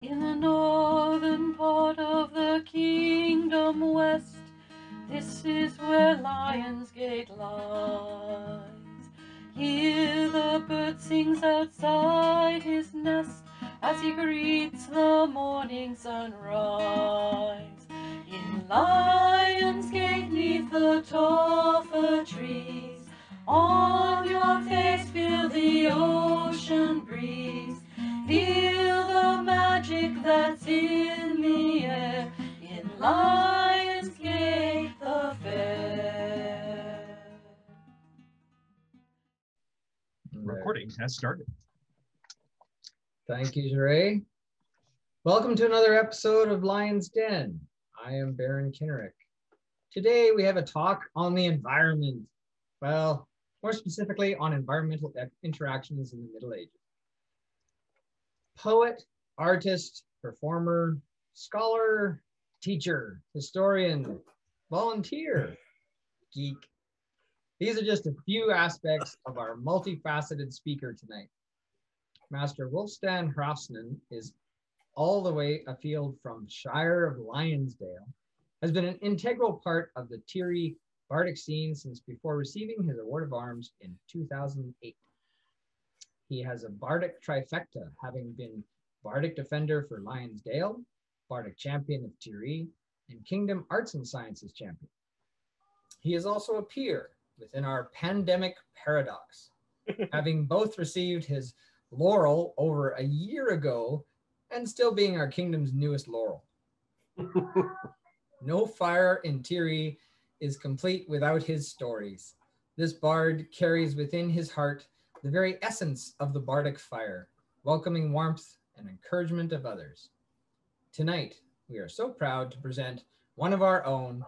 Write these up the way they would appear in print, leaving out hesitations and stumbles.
In the northern part of the kingdom west, this is where Lions Gate lies. Here the bird sings outside his nest as he greets the morning sunrise. In Lions Gate, 'neath the tall fir trees, on your face feel the ocean breeze. Feel the magic that's in the air, in Lions Gate the fair. Recording has started. Thank you, Jeray. Welcome to another episode of Lion's Den. I am Baron Kinnerick. Today we have a talk on the environment. Well, more specifically on environmental interactions in the Middle Ages. Poet, artist, performer, scholar, teacher, historian, volunteer, geek. These are just a few aspects of our multifaceted speaker tonight. Master Wulfstan Hrafstan is all the way afield from Shire of Lionsdale, has been an integral part of the Tiri Bardic scene since before receiving his Award of Arms in 2008. He has a Bardic trifecta, having been Bardic Defender for Lionsdale, Bardic Champion of Tiri, and Kingdom Arts and Sciences Champion. He is also a peer within our pandemic paradox, having both received his laurel over a year ago and still being our kingdom's newest laurel. No fire in Tiri is complete without his stories. This bard carries within his heart the very essence of the bardic fire, welcoming warmth and encouragement of others. Tonight, we are so proud to present one of our own,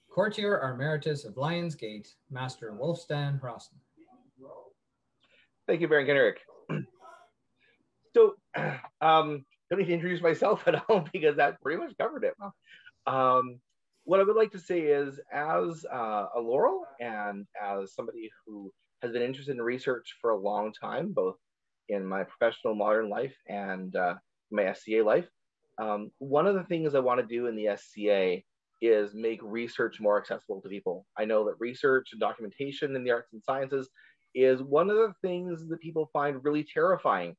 Courtier Emeritus of Lions Gate, Master Wulfstan Hrafstan. Thank you, Baron Kinnerick. So, don't need to introduce myself at all because that pretty much covered it. What I would like to say is, as a Laurel and as somebody who has been interested in research for a long time, both in my professional modern life and my SCA life, one of the things I want to do in the SCA is make research more accessible to people. I know that research and documentation in the arts and sciences is one of the things that people find really terrifying.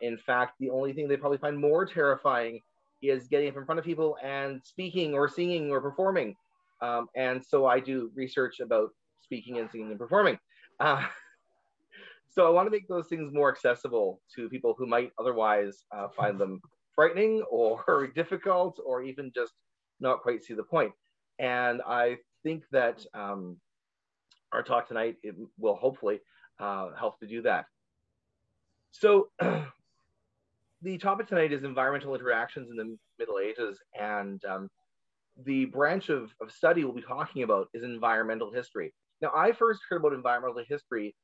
In fact, the only thing they probably find more terrifying is getting up in front of people and speaking or singing or performing. And so I do research about speaking and singing and performing. So I want to make those things more accessible to people who might otherwise find them frightening or difficult or even just not quite see the point. And I think that our talk tonight will hopefully help to do that. So the topic tonight is environmental interactions in the Middle Ages, and the branch of study we'll be talking about is environmental history. Now, I first heard about environmental history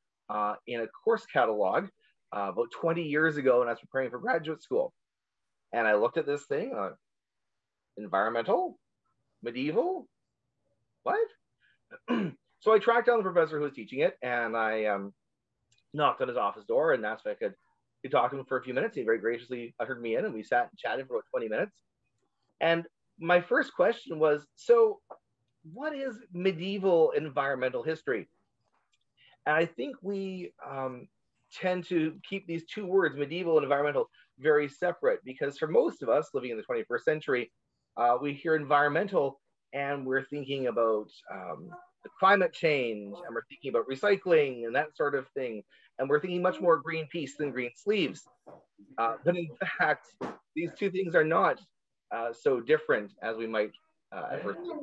in a course catalog about 20 years ago when I was preparing for graduate school. And I looked at this thing, environmental, medieval, what? So I tracked down the professor who was teaching it, and I knocked on his office door and asked if I could talk to him for a few minutes. He very graciously ushered me in, and we sat and chatted for about 20 minutes. And my first question was, so what is medieval environmental history? And I think we tend to keep these two words, medieval and environmental, very separate, because for most of us living in the 21st century, we hear environmental and we're thinking about the climate change, and we're thinking about recycling and that sort of thing. And we're thinking much more Greenpeace than green sleeves. But in fact, these two things are not so different as we might ever think.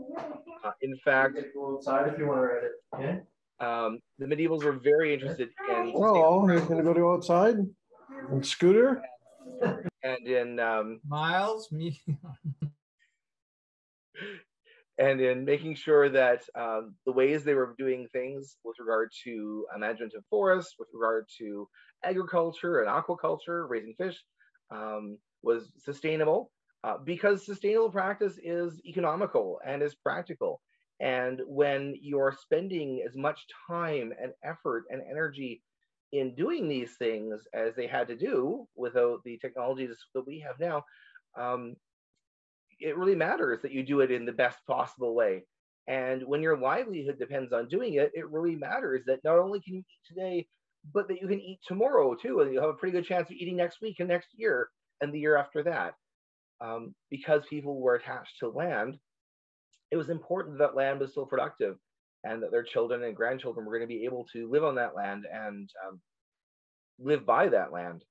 In fact, go outside if you want to read it. Okay. The medievals were very interested in. Oh, you're going to go to outside? And Scooter? And in Miles, me. And in making sure that the ways they were doing things with regard to management of forests, with regard to agriculture and aquaculture, raising fish, was sustainable, because sustainable practice is economical and is practical. And when you're spending as much time and effort and energy in doing these things as they had to do without the technologies that we have now, it really matters that you do it in the best possible way. And when your livelihood depends on doing it, it really matters that not only can you eat today, but that you can eat tomorrow too, and you'll have a pretty good chance of eating next week and next year and the year after that. Because people were attached to land, it was important that land was still productive and that their children and grandchildren were going to be able to live on that land and live by that land.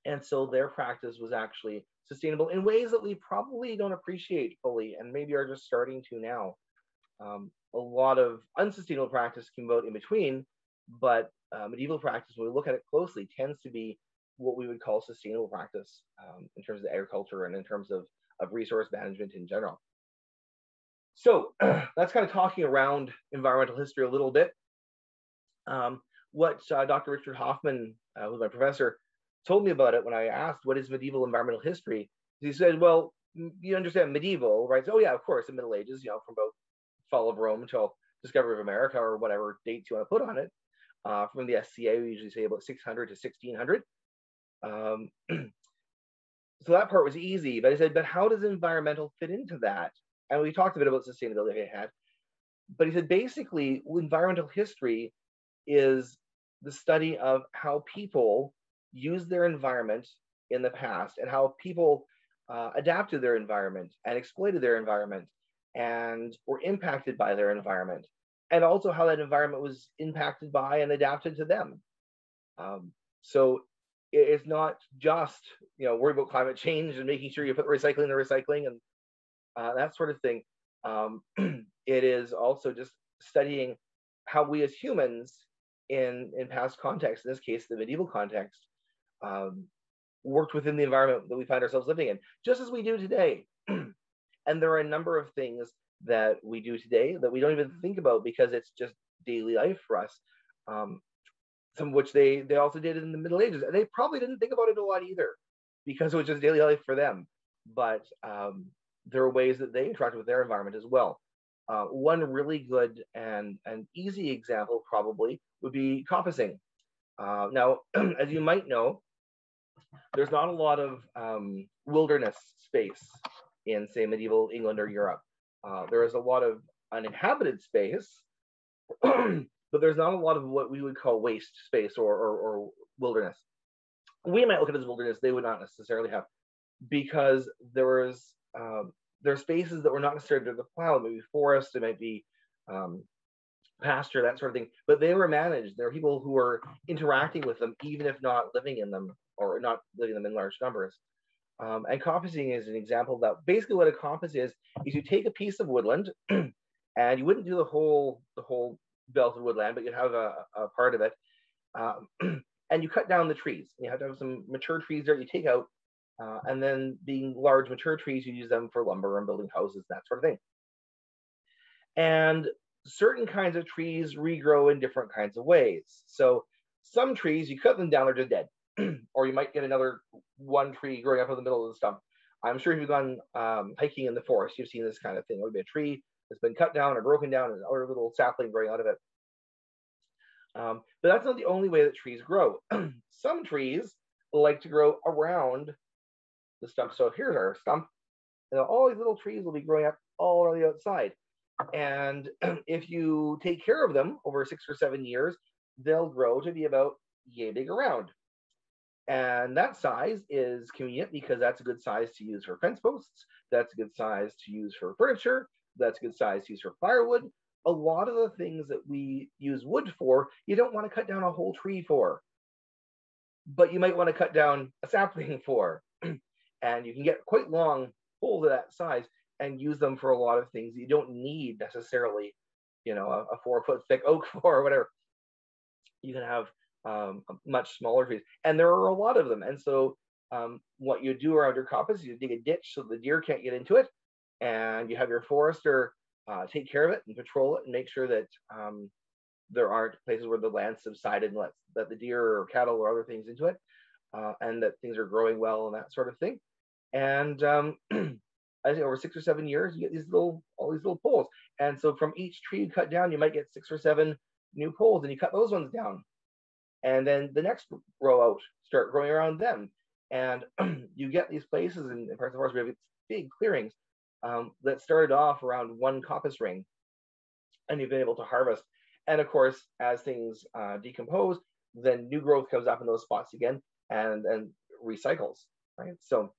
And so their practice was actually sustainable in ways that we probably don't appreciate fully and maybe are just starting to now. A lot of unsustainable practice came about in between, but medieval practice, when we look at it closely, tends to be what we would call sustainable practice in terms of agriculture and in terms of resource management in general. So that's kind of talking around environmental history a little bit. What Dr. Richard Hoffman, who's my professor, told me about it when I asked, what is medieval environmental history? He said, well, you understand medieval, right? So, oh yeah, of course, the Middle Ages, from about fall of Rome until discovery of America, or whatever dates you want to put on it. From the SCA, we usually say about 600 to 1600. So that part was easy, but I said, but how does environmental fit into that? And we talked a bit about sustainability I had, but he said, basically, environmental history is the study of how people use their environment in the past and how people adapted their environment and exploited their environment and were impacted by their environment, and also how that environment was impacted by and adapted to them. So it's not just worry about climate change and making sure you put recycling in the recycling and that sort of thing. It is also just studying how we as humans in past contexts, in this case the medieval context, worked within the environment that we find ourselves living in, just as we do today. And there are a number of things that we do today that we don't even think about because it's just daily life for us. Some of which they also did in the Middle Ages. And they probably didn't think about it a lot either because it was just daily life for them. But there are ways that they interacted with their environment as well. One really good and easy example probably would be coppicing. Now, as you might know, there's not a lot of wilderness space in, say, medieval England or Europe. There is a lot of uninhabited space, but there's not a lot of what we would call waste space or wilderness. We might look at it as wilderness, they would not necessarily have, because there's spaces that were not necessarily to the plow. It might be forest, it might be pasture, that sort of thing, but they were managed. There are people who were interacting with them, even if not living in them or not living in them in large numbers. And coppicing is an example of that. Basically what a coppice is you take a piece of woodland and you wouldn't do the whole belt of woodland, but you'd have a part of it. And you cut down the trees. You have to have some mature trees there you take out. And then being large mature trees, you use them for lumber and building houses, that sort of thing. And certain kinds of trees regrow in different kinds of ways. So some trees, you cut them down, they're just dead. Or you might get another one tree growing up in the middle of the stump. I'm sure if you've gone hiking in the forest, you've seen this kind of thing. It would be a tree that's been cut down or broken down and another little sapling growing out of it. But that's not the only way that trees grow. Some trees like to grow around the stump. So here's our stump. And all these little trees will be growing up all around the outside. And if you take care of them over 6 or 7 years, they'll grow to be about yay big around. And that size is convenient because that's a good size to use for fence posts. That's a good size to use for furniture. That's a good size to use for firewood. A lot of the things that we use wood for, you don't want to cut down a whole tree for, but you might want to cut down a sapling for. And you can get quite long poles of that size and use them for a lot of things you don't need necessarily, a 4-foot thick oak for or whatever. You can have much smaller trees, and there are a lot of them. And so what you do around your coppice is you dig a ditch so the deer can't get into it, and you have your forester take care of it and patrol it and make sure that there aren't places where the land subsided and let the deer or cattle or other things into it, and that things are growing well and that sort of thing. And I think over 6 or 7 years, you get all these little poles. And so from each tree you cut down, you might get 6 or 7 new poles, and you cut those ones down. and then the next row out start growing around them. And you get these places in parts of the forest where we have big clearings that started off around one coppice ring, and you've been able to harvest. And of course, as things decompose, then new growth comes up in those spots again and recycles, right? So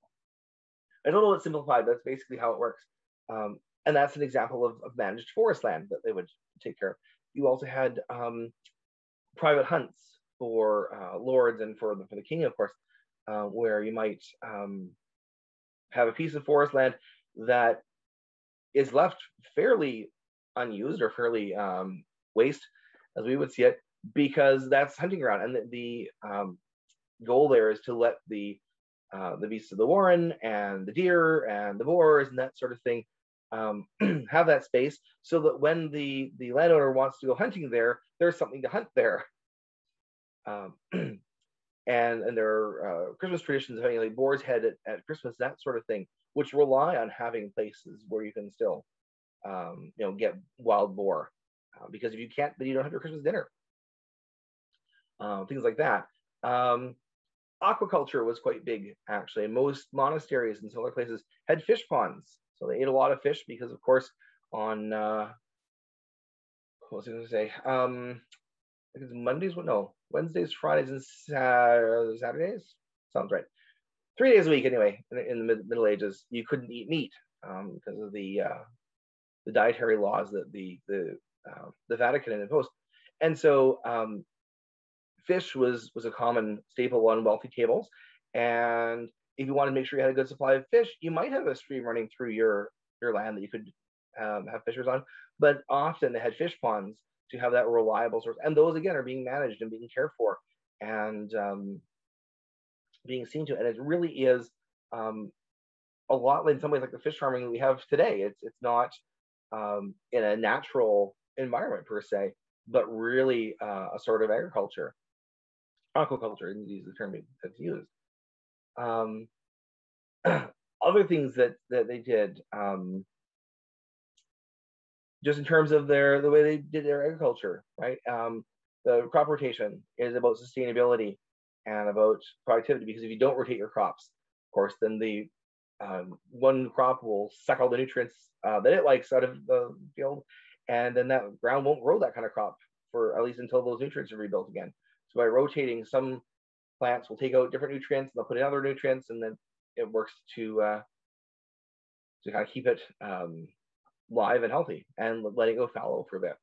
I don't know what's simplified, but that's basically how it works. And that's an example of managed forest land that they would take care of. You also had private hunts for lords and for the king, of course, where you might have a piece of forest land that is left fairly unused or fairly waste, as we would see it, because that's hunting ground. And the goal there is to let the beasts of the warren and the deer and the boars and that sort of thing have that space, so that when the landowner wants to go hunting there, there's something to hunt there. And there are Christmas traditions of having like boar's head at Christmas, that sort of thing, which rely on having places where you can still get wild boar, because if you can't, then you don't have your Christmas dinner. Things like that. Aquaculture was quite big, actually. Most monasteries and some other places had fish ponds, so they ate a lot of fish because, of course, on what was I going to say? I think it's Mondays. No, Wednesdays, Fridays, and Saturdays. Sounds right. 3 days a week, anyway. In the Middle Ages, you couldn't eat meat because of the dietary laws that the Vatican had imposed, and so fish was a common staple on wealthy tables. And if you wanted to make sure you had a good supply of fish, you might have a stream running through your land that you could have fishers on. But often they had fish ponds to have that reliable source. And those, again, are being managed and being cared for and being seen to. And it really is a lot in some ways like the fish farming we have today. It's not in a natural environment per se, but really a sort of agriculture. Aquaculture is the term that's used. Other things that they did, just in terms of the way they did their agriculture, right? The crop rotation is about sustainability and about productivity, because if you don't rotate your crops, of course, then the one crop will suck all the nutrients that it likes out of the field, and then that ground won't grow that kind of crop for at least until those nutrients are rebuilt again. So by rotating, some plants will take out different nutrients, and they'll put in other nutrients, and then it works to kind of keep it live and healthy, and let it go fallow for a bit.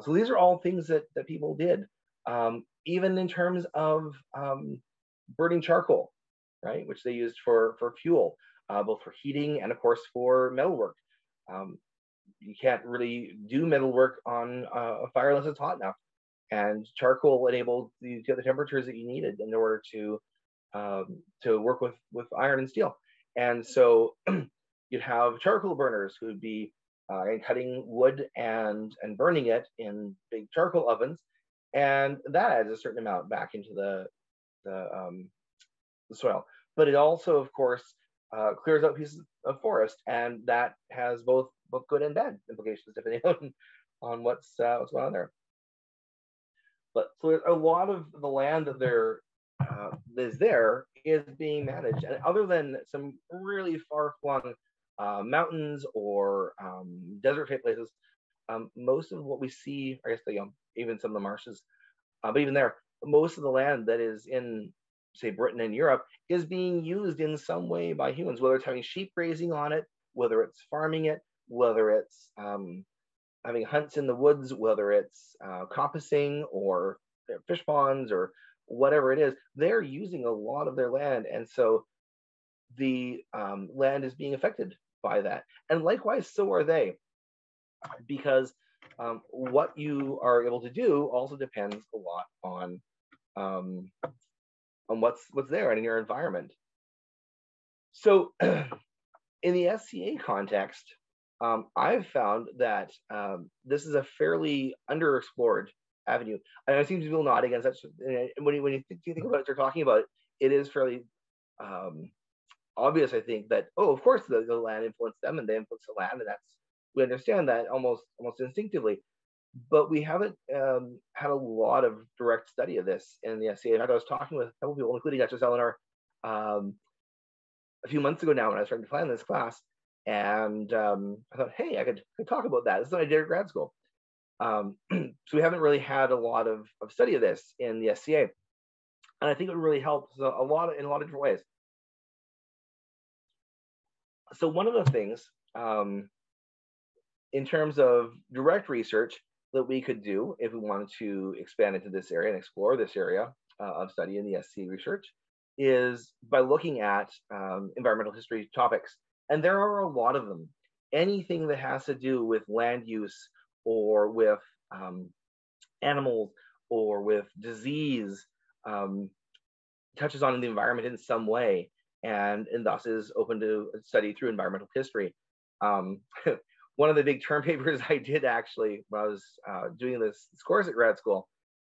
So these are all things that people did, even in terms of burning charcoal, right, which they used for fuel, both for heating and, of course, for metalwork. You can't really do metalwork on a fire unless it's hot enough. And charcoal enabled you to get the temperatures that you needed in order to work with iron and steel. And so you'd have charcoal burners who would be cutting wood and burning it in big charcoal ovens, and that adds a certain amount back into the soil. But it also, of course, clears out pieces of forest, and that has both good and bad implications depending on what's going on there. But so a lot of the land that is being managed, and other than some really far-flung mountains or desert-type places, most of what we see, I guess, even some of the marshes, but even there, most of the land that is in, say, Britain and Europe is being used in some way by humans, whether it's having sheep grazing on it, whether it's farming it, whether it's having hunts in the woods, whether it's coppicing or fish ponds or whatever it is. They're using a lot of their land, and so the land is being affected by that. And likewise, so are they, because what you are able to do also depends a lot on what's there and in your environment. So in the SCA context, I've found that this is a fairly underexplored avenue. And I see people nodding against that. When you think about what they're talking about, it is fairly obvious, I think, that, of course, the land influenced them and they influenced the land, and we understand that almost instinctively. but we haven't had a lot of direct study of this in the SCA. In fact, I was talking with a couple people, including Dr. Eleanor, a few months ago now when I was starting to plan this class, and I thought, hey, I could talk about that. This is what I did at grad school. So we haven't really had a lot of study of this in the SCA, and I think it really helps in a lot of different ways. So one of the things in terms of direct research that we could do if we wanted to expand into this area and explore this area of study in the SC research is by looking at environmental history topics. And there are a lot of them. Anything that has to do with land use or with animals or with disease touches on the environment in some way, and thus is open to study through environmental history. One of the big term papers I did actually when I was doing this course at grad school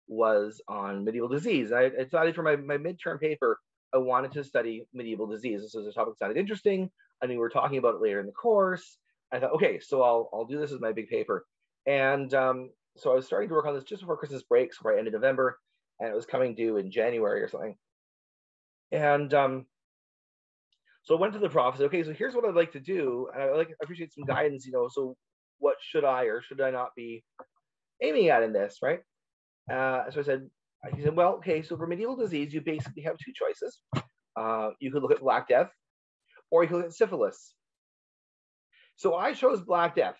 was on medieval disease. I decided for my midterm paper, I wanted to study medieval disease. This was a topic that sounded interesting. I knew we were talking about it later in the course. I thought, okay, so I'll do this as my big paper. And so I was starting to work on this just before Christmas break, so right end of November, and it was coming due in January or something. And so I went to the prof and said, okay, so here's what I'd like to do. And I appreciate some guidance, so what should I or should I not be aiming at in this, right? So he said, well, okay, so for medieval disease, you basically have two choices. You could look at Black Death, or you could look at syphilis. So I chose Black Death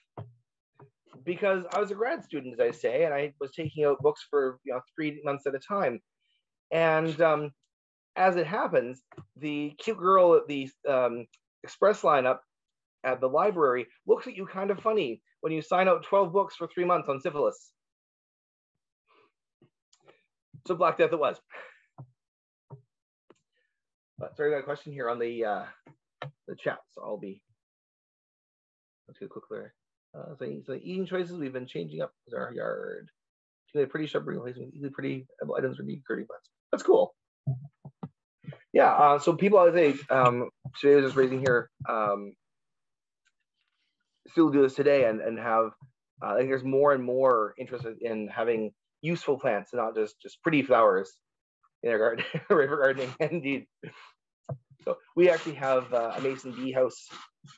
because I was a grad student, as I say, and I was taking out books for 3 months at a time. And as it happens, the cute girl at the express lineup at the library looks at you kind of funny when you sign out 12 books for 3 months on syphilis. So Black Death it was. Sorry, I got a question here on the chat, so let's get quickly. So eating choices we've been changing up as our yard. Pretty sharp replacement, easily pretty items for need 30 months. That's cool. Yeah, so people, I think, today was just raising here, still do this today and have, I think there's more and more interest in having useful plants and not just pretty flowers in our garden, river gardening, indeed. So we actually have a mason bee house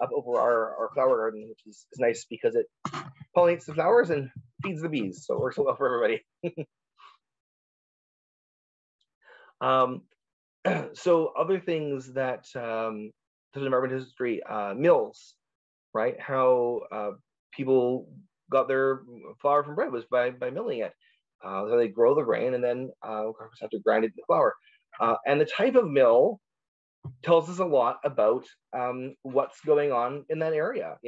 up over our flower garden, which is nice because it pollinates the flowers and feeds the bees, so it works well for everybody. So other things that to the environmental history, mills, right? How people got their flour from bread was by milling it. So they grow the grain and then of course have to grind it into flour. And the type of mill tells us a lot about what's going on in that area.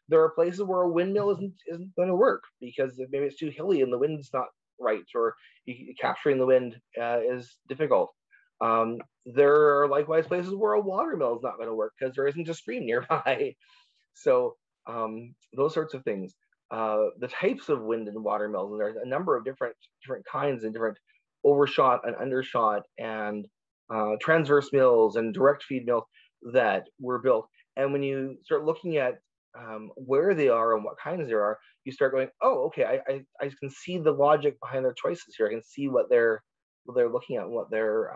There are places where a windmill isn't going to work because maybe it's too hilly and the wind's not right, or capturing the wind is difficult. There are likewise places where a water mill is not going to work because there isn't a stream nearby. So those sorts of things. The types of wind and water mills, and there's a number of different kinds and different overshot and undershot and transverse mills and direct feed mills that were built. And when you start looking at where they are and what kinds there are, you start going, oh, okay, I can see the logic behind their choices here. I can see what they're looking at, what their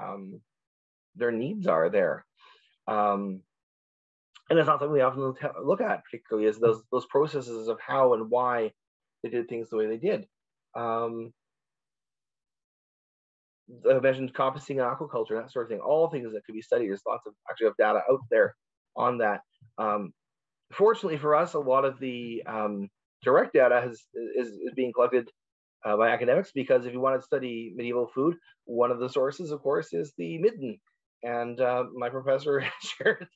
needs are there. And it's not something we often look at, particularly is those processes of how and why they did things the way they did. I mentioned composting and aquaculture, that sort of thing, all things that could be studied. There's lots of data out there on that. Fortunately for us, a lot of the direct data is being collected by academics, because if you want to study medieval food, one of the sources, of course, is the Midden. And my professor shared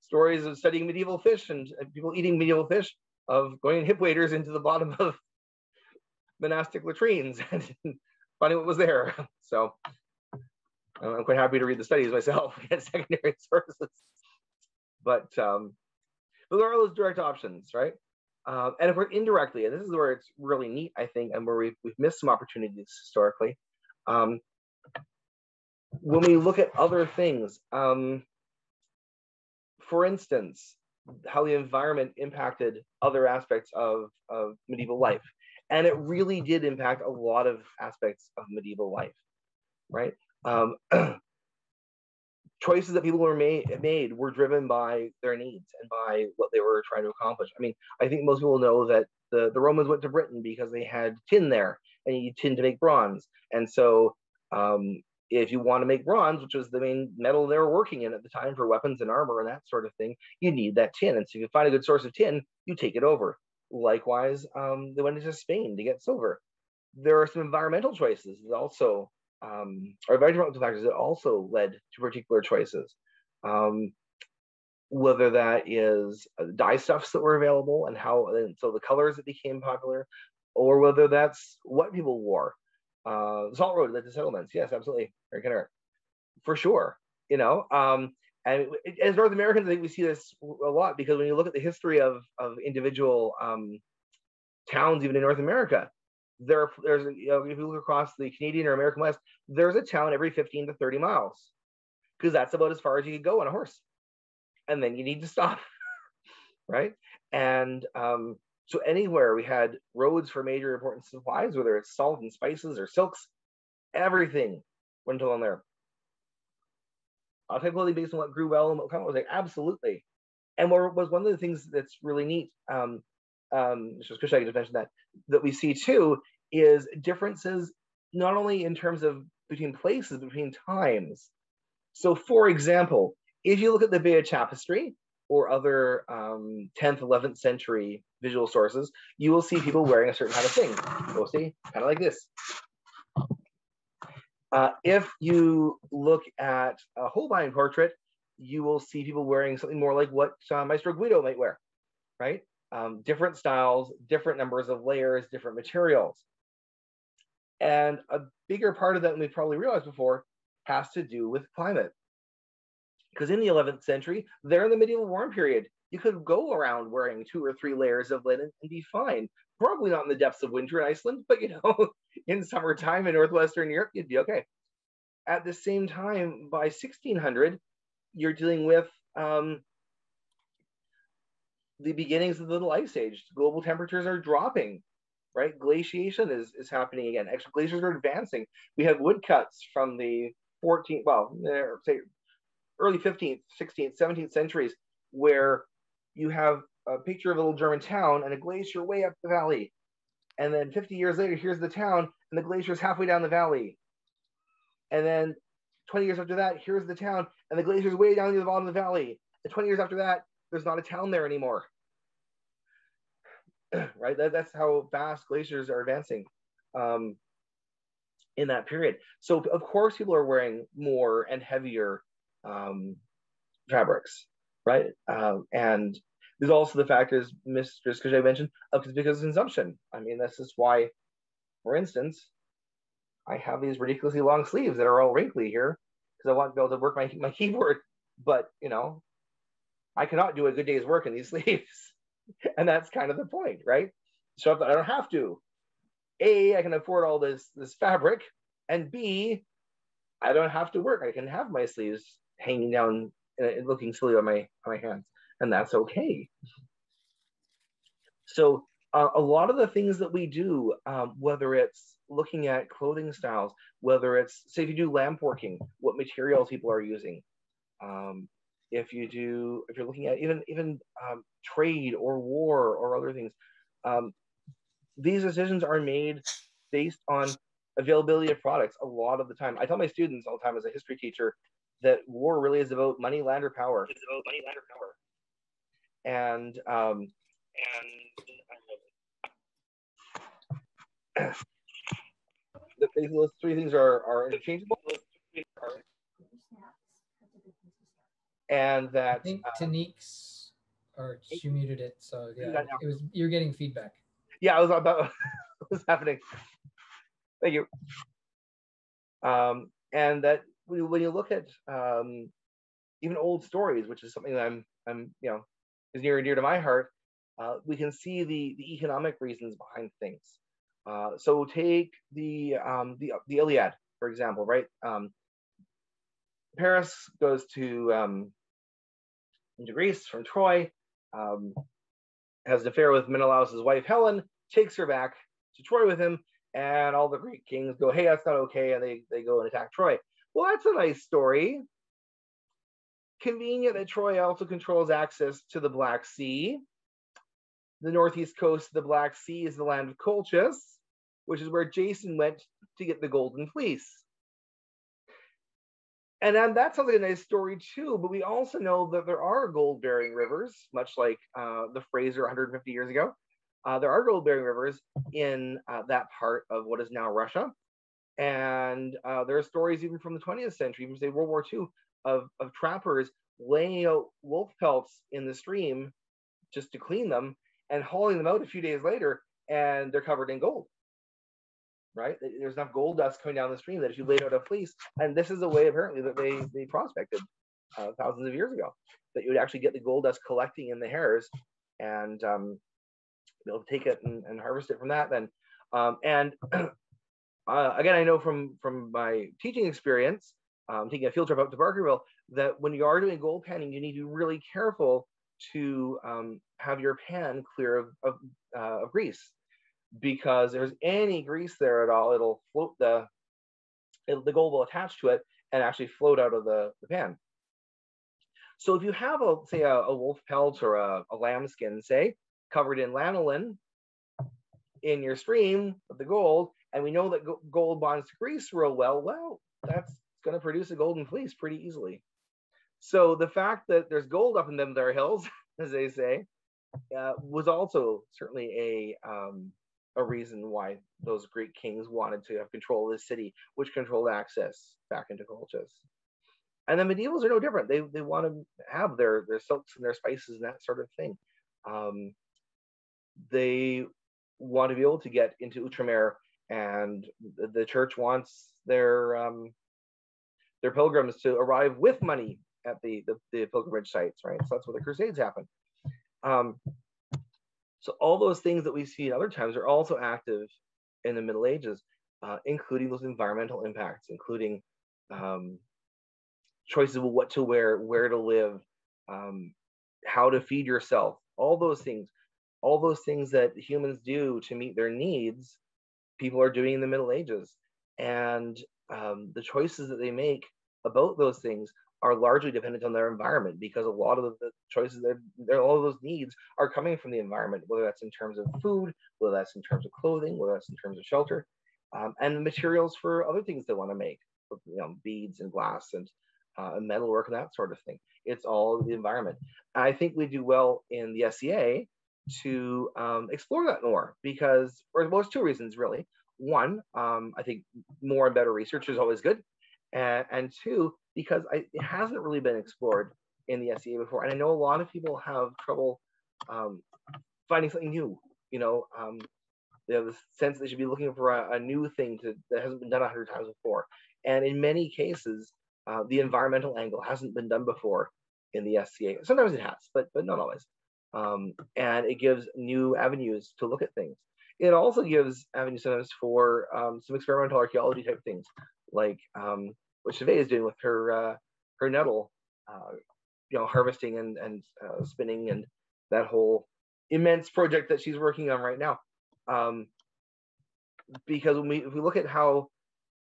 stories of studying medieval fish and people eating medieval fish, of going hip waders into the bottom of monastic latrines and finding what was there. So I'm quite happy to read the studies myself and secondary sources. But there are those direct options, right? And if we're indirectly, and this is where it's really neat, I think, and where we've missed some opportunities historically. When we look at other things, for instance, how the environment impacted other aspects of medieval life. And it really did impact a lot of aspects of medieval life, right? Choices that people were made were driven by their needs and by what they were trying to accomplish. I mean, I think most people know that the Romans went to Britain because they had tin there, and you need tin to make bronze. And so if you want to make bronze, which was the main metal they were working in at the time for weapons and armor and that sort of thing, you need that tin. And so if you find a good source of tin, you take it over. Likewise, they went into Spain to get silver. There are some environmental choices that also, or environmental factors that also led to particular choices. Whether that is dyestuffs that were available and how, and so the colors that became popular, or whether that's what people wore. The Salt Road led to settlements. Yes, absolutely. For sure. You know, and as North Americans, I think we see this a lot, because when you look at the history of individual towns, even in North America, there's, you know, if you look across the Canadian or American West, there's a town every 15 to 30 miles, because that's about as far as you can go on a horse. And then you need to stop, right? And so anywhere we had roads for major important supplies, whether it's salt and spices or silks, everything went along there. Typically based on what grew well and what was like, absolutely. And what was one of the things that's really neat, just Chris, I just mentioned that we see too, is differences not only in terms of between places, between times. So for example, if you look at the Bay of Tapestry or other 10th, 11th century visual sources, you will see people wearing a certain kind of thing. You'll see, kind of like this. If you look at a Holbein portrait, you will see people wearing something more like what Maestro Guido might wear, right? Different styles, different numbers of layers, different materials. And a bigger part of that than we probably realized before has to do with climate. Because in the 11th century, there in the medieval warm period, you could go around wearing 2 or 3 layers of linen and be fine. Probably not in the depths of winter in Iceland, but you know, in summertime in Northwestern Europe, you'd be okay. At the same time, by 1600, you're dealing with the beginnings of the Little Ice Age. Global temperatures are dropping, right? Glaciation is happening again. Actually, glaciers are advancing. We have woodcuts from the 14th, well, say early 15th, 16th, 17th centuries, where you have a picture of a little German town and a glacier way up the valley. And then 50 years later, here's the town and the glacier is halfway down the valley. And then 20 years after that, here's the town and the glacier is way down near the bottom of the valley. And 20 years after that, there's not a town there anymore. Right? That's how fast glaciers are advancing in that period. So of course, people are wearing more and heavier fabrics, right? And there's also the fact, as Mistress Kajay mentioned, because of consumption. I mean, this is why, for instance, I have these ridiculously long sleeves that are all wrinkly here because I want to be able to work my keyboard. But, you know, I cannot do a good day's work in these sleeves. And that's kind of the point, right? So I don't have to. A, I can afford all this fabric, and B, I don't have to work. I can have my sleeves hanging down and looking silly on my hands, and that's okay. So a lot of the things that we do, whether it's looking at clothing styles, whether it's, say, if you do lamp working, what materials people are using, if you're looking at even trade or war or other things, these decisions are made based on availability of products a lot of the time. I tell my students all the time as a history teacher that war really is about money, land, or power. It's about money, land, or power. Those 3 things are interchangeable. And that I think Tanique's, or she muted it, so yeah, you're getting feedback. Yeah, I was about what's happening. Thank you. And that when you look at even old stories, which is something that I'm you know, is near and dear to my heart, we can see the economic reasons behind things. So take the Iliad, for example, right? Paris goes to into Greece from Troy, has an affair with Menelaus' wife Helen, takes her back to Troy with him, and all the Greek kings go, hey, that's not okay, and they go and attack Troy. Well, that's a nice story. Convenient that Troy also controls access to the Black Sea. The northeast coast of the Black Sea is the land of Colchis, which is where Jason went to get the golden fleece. And then that sounds like a nice story too, but we also know that there are gold-bearing rivers, much like the Fraser 150 years ago. There are gold-bearing rivers in that part of what is now Russia. And there are stories even from the 20th century, even say World War II, of trappers laying out wolf pelts in the stream just to clean them and hauling them out a few days later, and they're covered in gold. Right? There's enough gold dust coming down the stream that if you laid out a fleece, and this is a way apparently that they prospected thousands of years ago, that you would actually get the gold dust collecting in the hairs and be able to take it and harvest it from that then. Again, I know from my teaching experience, taking a field trip out to Barkerville, that when you are doing gold panning, you need to be really careful to have your pan clear of grease. Because there's any grease there at all, it'll float, the gold will attach to it and actually float out of the pan. So if you have say a wolf pelt or a lamb skin, say, covered in lanolin in your stream of the gold, and we know that gold bonds to grease real well, that's going to produce a golden fleece pretty easily. So the fact that there's gold up in them there hills, as they say, was also certainly a reason why those Greek kings wanted to have control of the city, which controlled access back into Colchis. And the medievals are no different. They want to have their silks and their spices and that sort of thing. They want to be able to get into Outremer, and the church wants their pilgrims to arrive with money at the pilgrimage sites, right? So that's where the Crusades happen. So all those things that we see in other times are also active in the Middle Ages, including those environmental impacts, including choices of what to wear, where to live, how to feed yourself, all those things that humans do to meet their needs, people are doing in the Middle Ages. And the choices that they make about those things are largely dependent on their environment, because a lot of the choices, all of those needs are coming from the environment, whether that's in terms of food, whether that's in terms of clothing, whether that's in terms of shelter, and materials for other things they want to make, beads and glass and metalwork and that sort of thing. It's all the environment. And I think we do well in the SCA to explore that more, because, well, there's two reasons really. One, I think more and better research is always good. And two, because it hasn't really been explored in the SCA before. And I know a lot of people have trouble finding something new. They have the sense they should be looking for a new thing that hasn't been done 100 times before. And in many cases, the environmental angle hasn't been done before in the SCA. Sometimes it has, but not always. And it gives new avenues to look at things. It also gives avenues sometimes for some experimental archaeology type things, like what Chauvet is doing with her nettle, harvesting and spinning, and that whole immense project that she's working on right now. Because if we look at how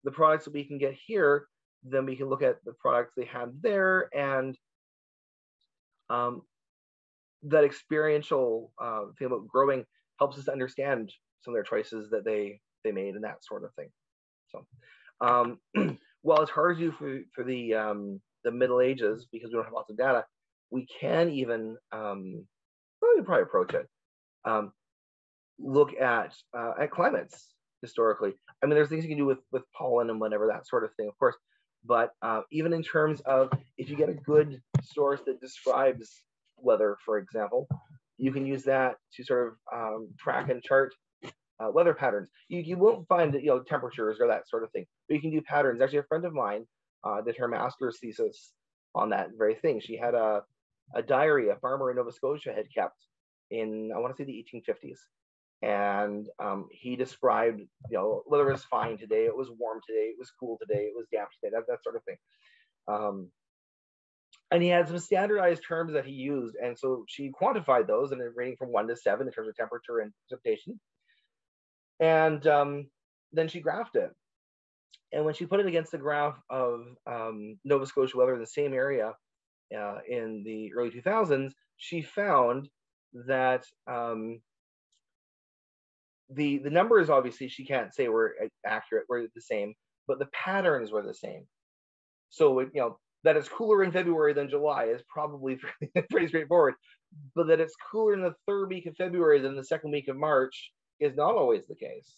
the products that we can get here, then we can look at the products they had there, and that experiential thing about growing helps us to understand some of their choices that they made and that sort of thing. So while it's hard to do for the Middle Ages, because we don't have lots of data, we can even probably approach it. Look at climates historically. I mean, there's things you can do with pollen and whatever, that sort of thing, of course. But even in terms of, if you get a good source that describes weather, for example, you can use that to sort of track and chart weather patterns. You won't find temperatures or that sort of thing, but you can do patterns. Actually, a friend of mine did her master's thesis on that very thing. She had a diary a farmer in Nova Scotia had kept in, I want to say, the 1850s. And he described, weather was fine today, it was warm today, it was cool today, it was damp today, that sort of thing. And he had some standardized terms that he used. And so she quantified those, and rating from 1 to 7 in terms of temperature and precipitation. And then she graphed it. And when she put it against the graph of Nova Scotia weather in the same area in the early 2000s, she found that the numbers, obviously, she can't say were accurate, were the same, but the patterns were the same. So, you know, that it's cooler in February than July is probably pretty straightforward. But that it's cooler in the third week of February than the second week of March is not always the case.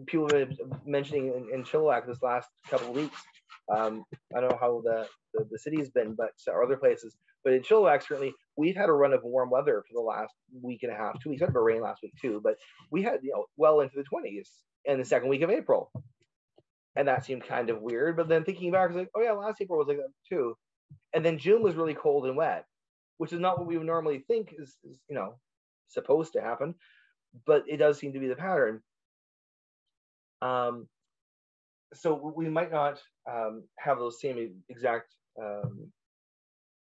People have been mentioning in Chilliwack this last couple of weeks. I don't know how the city's been, but or other places. But in Chilliwack, certainly, we've had a run of warm weather for the last week and a half, 2 weeks. We had a bit of rain last week too, but we had, you know, well into the 20s in the second week of April. And that seemed kind of weird. But then thinking back, I was like, oh yeah, last April was like that too. And then June was really cold and wet, which is not what we would normally think is you know, supposed to happen. But it does seem to be the pattern. So we might not have those same exact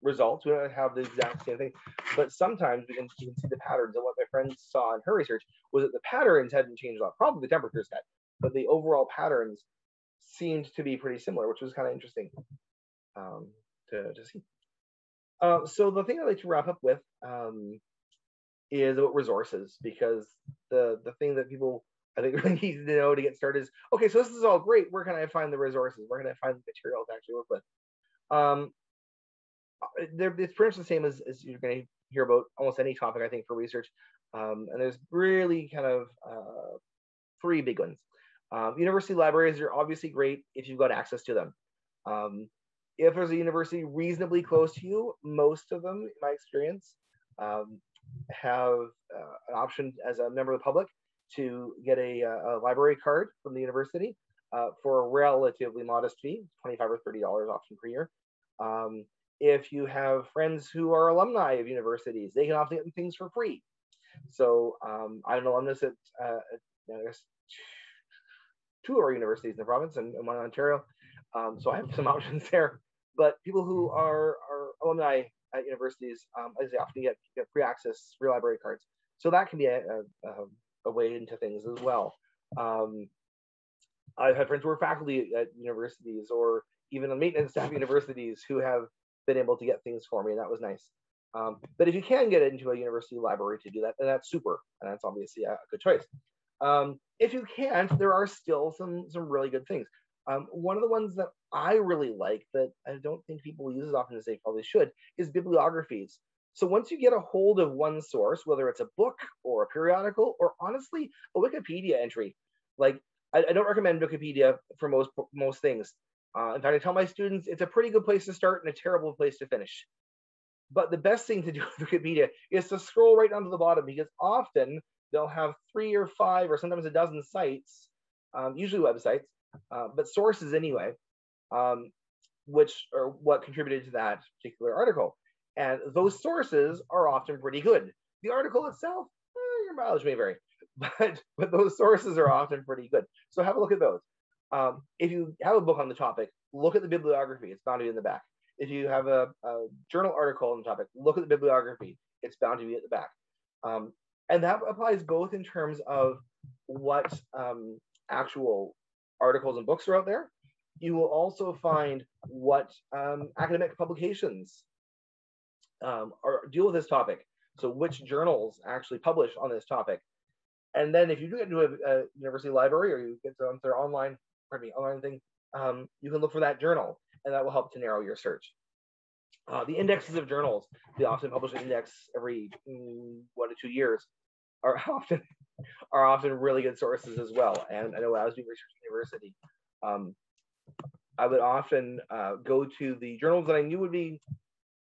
results. We don't have the exact same thing, but sometimes we can see the patterns. And what my friend saw in her research was that the patterns hadn't changed a lot. Probably the temperatures had, but the overall patterns seemed to be pretty similar, which was kind of interesting to see. So the thing I'd like to wrap up with is about resources, because the thing that people I think really need to know to get started is, okay, so this is all great. Where can I find the resources? Where can I find the material to actually work with? It's pretty much the same as you're going to hear about almost any topic, I think, for research. And there's really kind of three big ones. University libraries are obviously great if you've got access to them. If there's a university reasonably close to you, most of them, in my experience, have an option as a member of the public to get a library card from the university for a relatively modest fee, $25 or $30 often per year. If you have friends who are alumni of universities, they can often get things for free. So I'm an alumnus at there's two of our universities in the province and one in Ontario. So I have some options there. But people who are alumni at universities, as they often get free access, free library cards. So that can be a way into things as well. I've had friends who are faculty at universities or even on maintenance staff universities who have been able to get things for me, and that was nice. But if you can get into a university library to do that, then that's super, and that's obviously a good choice. If you can't, there are still some really good things. One of the ones that I really like that I don't think people use as often as they probably should is bibliographies. So once you get a hold of one source, whether it's a book or a periodical or honestly a Wikipedia entry, like I don't recommend Wikipedia for most things. In fact, I tell my students it's a pretty good place to start and a terrible place to finish. But the best thing to do with Wikipedia is to scroll right down to the bottom, because often they'll have 3 or 5 or sometimes a dozen sites, usually websites, but sources anyway, which are what contributed to that particular article. And those sources are often pretty good. The article itself, your mileage may vary, but those sources are often pretty good. So have a look at those. If you have a book on the topic, look at the bibliography. It's bound to be in the back. If you have a journal article on the topic, look at the bibliography. It's bound to be at the back. And that applies both in terms of what actual articles and books are out there. You will also find what academic publications deal with this topic. So which journals actually publish on this topic. And then if you do get into a university library or you get to their online thing, you can look for that journal, and that will help to narrow your search. The indexes of journals, they often publish an index every 1 to 2 years, are often really good sources as well. And I know when I was doing research at university, I would often go to the journals that I knew would be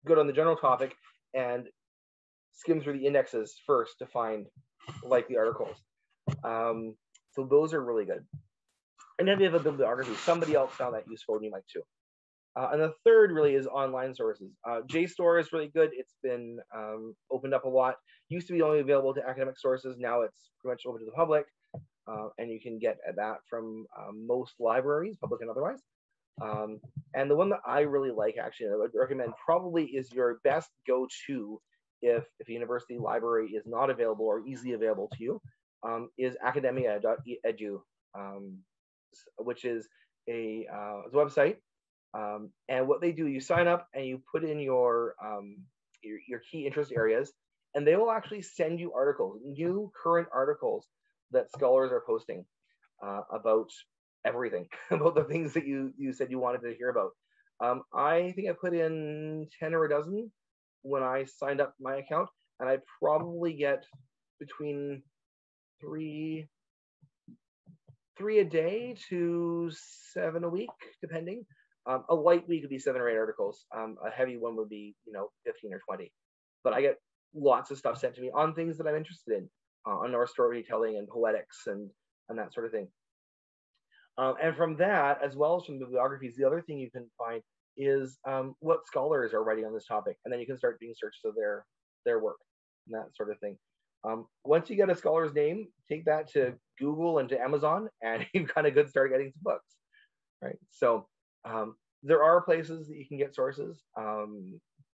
good on the general topic and skim through the indexes first to find likely articles. So those are really good. And if you have a bibliography, somebody else found that useful and you might too. And the third really is online sources. JSTOR is really good. It's been opened up a lot. Used to be only available to academic sources. Now it's pretty much open to the public. And you can get that from most libraries, public and otherwise. And the one that I really like, actually, I would recommend probably is your best go-to if a university library is not available or easily available to you, is academia.edu, which is a website. And what they do, you sign up and you put in your key interest areas, and they will actually send you articles, new current articles that scholars are posting about everything, about the things that you said you wanted to hear about. I think I put in 10 or a dozen when I signed up my account, and I probably get between three a day to 7 a week, depending. A light week would be 7 or 8 articles. A heavy one would be, 15 or 20. But I get lots of stuff sent to me on things that I'm interested in, on Norse storytelling and poetics and that sort of thing. And from that, as well as from bibliographies, the other thing you can find is what scholars are writing on this topic, and then you can start doing searches of their work and that sort of thing. Once you get a scholar's name, take that to Google and to Amazon, and you've got a good start getting some books, right? So there are places that you can get sources.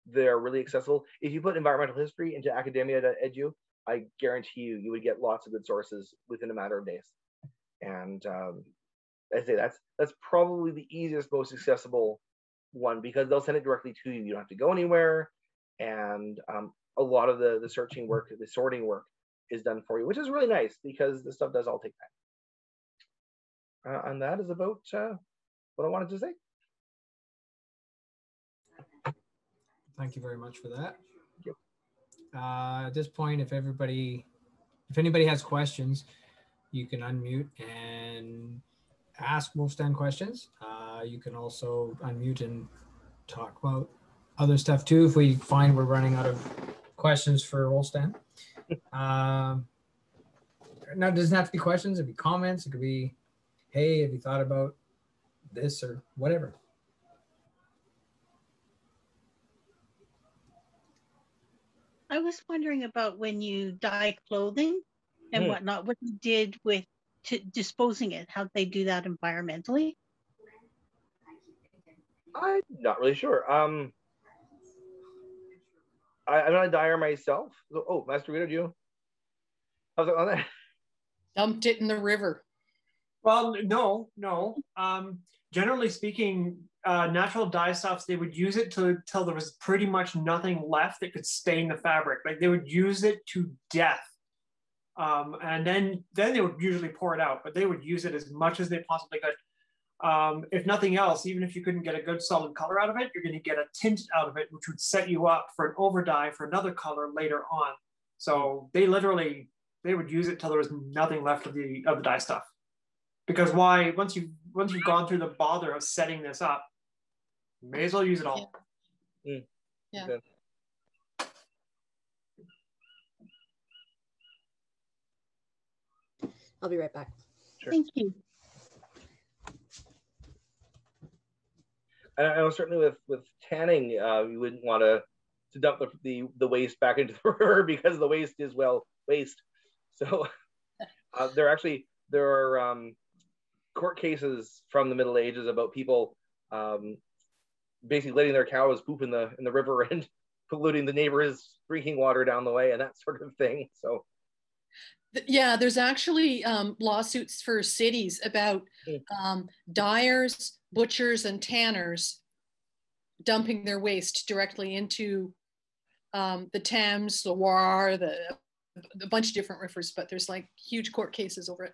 They're really accessible. If you put environmental history into academia.edu, I guarantee you would get lots of good sources within a matter of days. And I say that's probably the easiest, most accessible one, because they'll send it directly to you. You don't have to go anywhere, and a lot of the searching work, the sorting work, is done for you, which is really nice because this stuff does all take time. And that is about what I wanted to say. Thank you very much for that. Yep. At this point, if anybody has questions, you can unmute and ask Wulfstan questions. You can also unmute and talk about other stuff too if we find we're running out of questions for Wulfstan. Now, it doesn't have to be questions. It could be comments. It could be, hey, have you thought about this or whatever? I was wondering about when you dye clothing and whatnot, what you did with disposing it, how they do that environmentally. I'm not really sure. I'm not a dyer myself. Oh, Master Rita, do you? How's it on that? Dumped it in the river. Well, no. Generally speaking, natural dye stuffs, they would use it till there was pretty much nothing left that could stain the fabric. Like they would use it to death. And then they would usually pour it out, but they would use it as much as they possibly could. If nothing else, even if you couldn't get a good solid color out of it, you're going to get a tint out of it, which would set you up for an over dye for another color later on. So they would use it till there was nothing left of the dye stuff. Because why? Once you've gone through the bother of setting this up, you may as well use it all. Yeah. Yeah. Okay. I'll be right back. Sure. Thank you. I know certainly with tanning, you wouldn't want to dump the waste back into the river because the waste is waste. So there are court cases from the Middle Ages about people basically letting their cows poop in the river and polluting the neighbor's drinking water down the way and that sort of thing. So yeah, there's actually lawsuits for cities about dyers, butchers, and tanners dumping their waste directly into the Thames, the War, a bunch of different rivers, but there's like huge court cases over it.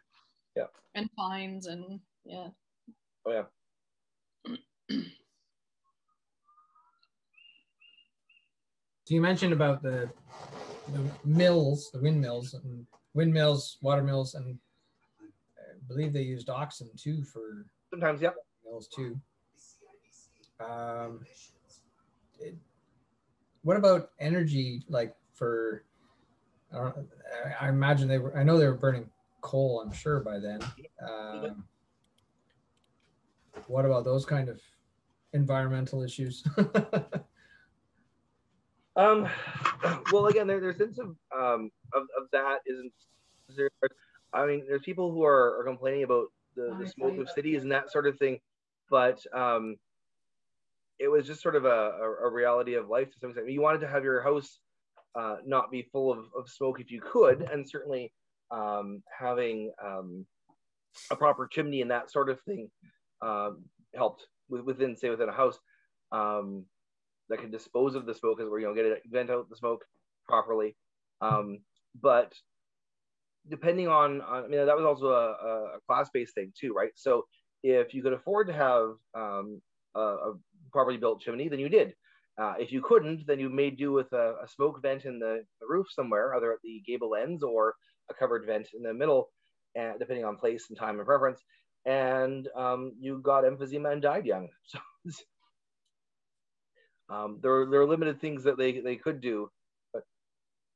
Yeah. And fines and yeah. Oh yeah. So you mentioned about the mills, the windmills, water mills, and I believe they used oxen too for Sometimes, yeah. mills too. What about energy? Like for, I imagine I know they were burning coal, I'm sure by then. What about those kind of environmental issues? Well, again, there's sense of that isn't there. I mean, there's people who are complaining about the smoke of cities and that sort of thing, but it was just sort of a reality of life to some extent. You wanted to have your house not be full of smoke if you could, and certainly having a proper chimney and that sort of thing helped within a house that can dispose of the smoke, as we're vent out the smoke properly. But depending on, I mean, that was also a class-based thing too, right? So if you could afford to have a properly built chimney, then you did. If you couldn't, then you made do with a smoke vent in the roof somewhere, either at the gable ends or a covered vent in the middle, depending on place and time and preference. And you got emphysema and died young. So there are limited things that they could do. But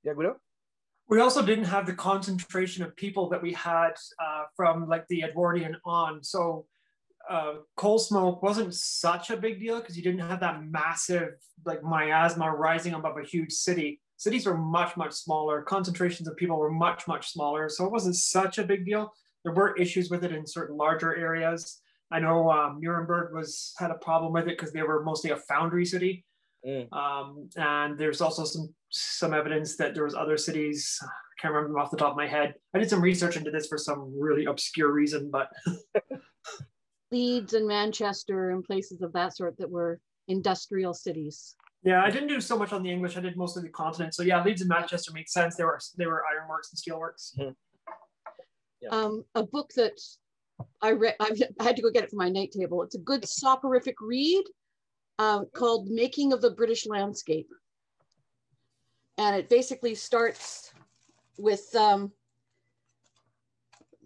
yeah, Guido? We also didn't have the concentration of people that we had from like the Edwardian on. So coal smoke wasn't such a big deal because you didn't have that massive like miasma rising above a huge city. Cities were much, much smaller. Concentrations of people were much, much smaller. So it wasn't such a big deal. There were issues with it in certain larger areas. I know Nuremberg had a problem with it because they were mostly a foundry city. And there's also some evidence that there was other cities, I can't remember them off the top of my head. I did some research into this for some really obscure reason, but Leeds and Manchester and places of that sort that were industrial cities. Yeah, I didn't do so much on the English. I did mostly the continent. So yeah, Leeds and Manchester makes sense. They were ironworks and steelworks. Yeah. A book that I read, I had to go get it from my night table. It's a good soporific read called Making of the British Landscape. And it basically starts with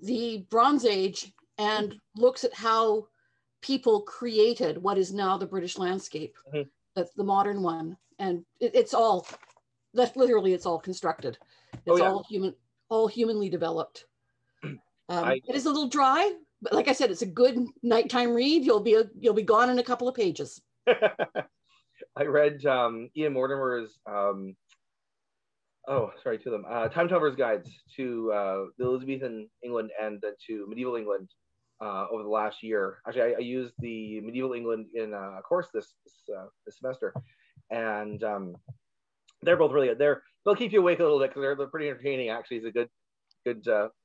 the Bronze Age and looks at how people created what is now the British landscape, that's the modern one. And it's all constructed. It's all humanly developed. It is a little dry, but like I said, it's a good nighttime read. You'll be gone in a couple of pages. I read Ian Mortimer's two of them, Time Traveler's Guides to the Elizabethan England and to medieval England over the last year. Actually, I used the medieval England in a course this semester, and they're both really good. They'll keep you awake a little bit because they're pretty entertaining. Actually, he's a good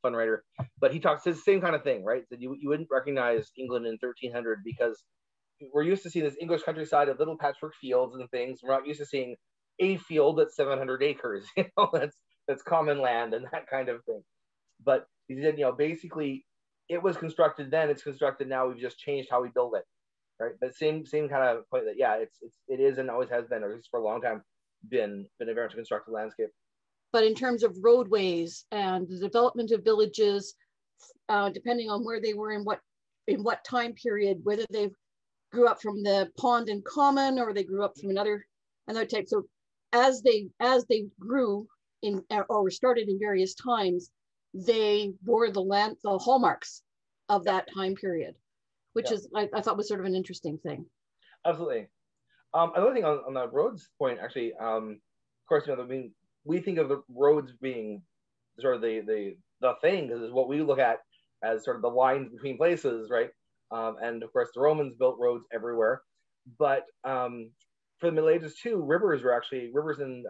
fun writer. But he talks the same kind of thing, right? That you wouldn't recognize England in 1300 because we're used to seeing this English countryside of little patchwork fields and things. We're not used to seeing a field that's 700 acres. That's common land and that kind of thing. But he said, basically, it was constructed then. It's constructed now. We've just changed how we build it, right? But same kind of point that it is and always has been, or at least for a long time, been a very much constructed landscape. But in terms of roadways and the development of villages, depending on where they were in what time period, whether they grew up from the pond and common or they grew up from another type. So as they grew in or were started in various times, they bore the hallmarks of that time period, which is I thought was sort of an interesting thing. Absolutely. Another thing on the roads point, actually, of course, we think of the roads being sort of the thing, because it's what we look at as sort of the lines between places, right? And of course, the Romans built roads everywhere. But for the Middle Ages too, rivers in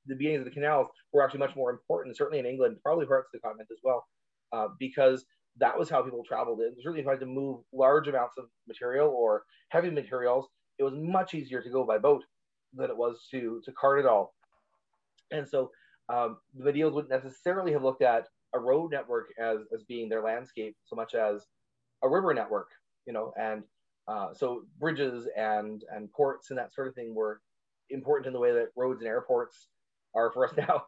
the beginnings of the canals were actually much more important, certainly in England, probably parts of the continent as well, because that was how people traveled. It certainly if you had to move large amounts of material or heavy materials, it was much easier to go by boat than it was to cart it all. And so the medievals wouldn't necessarily have looked at a road network as being their landscape so much as a river network, and so bridges and ports and that sort of thing were important in the way that roads and airports are for us now.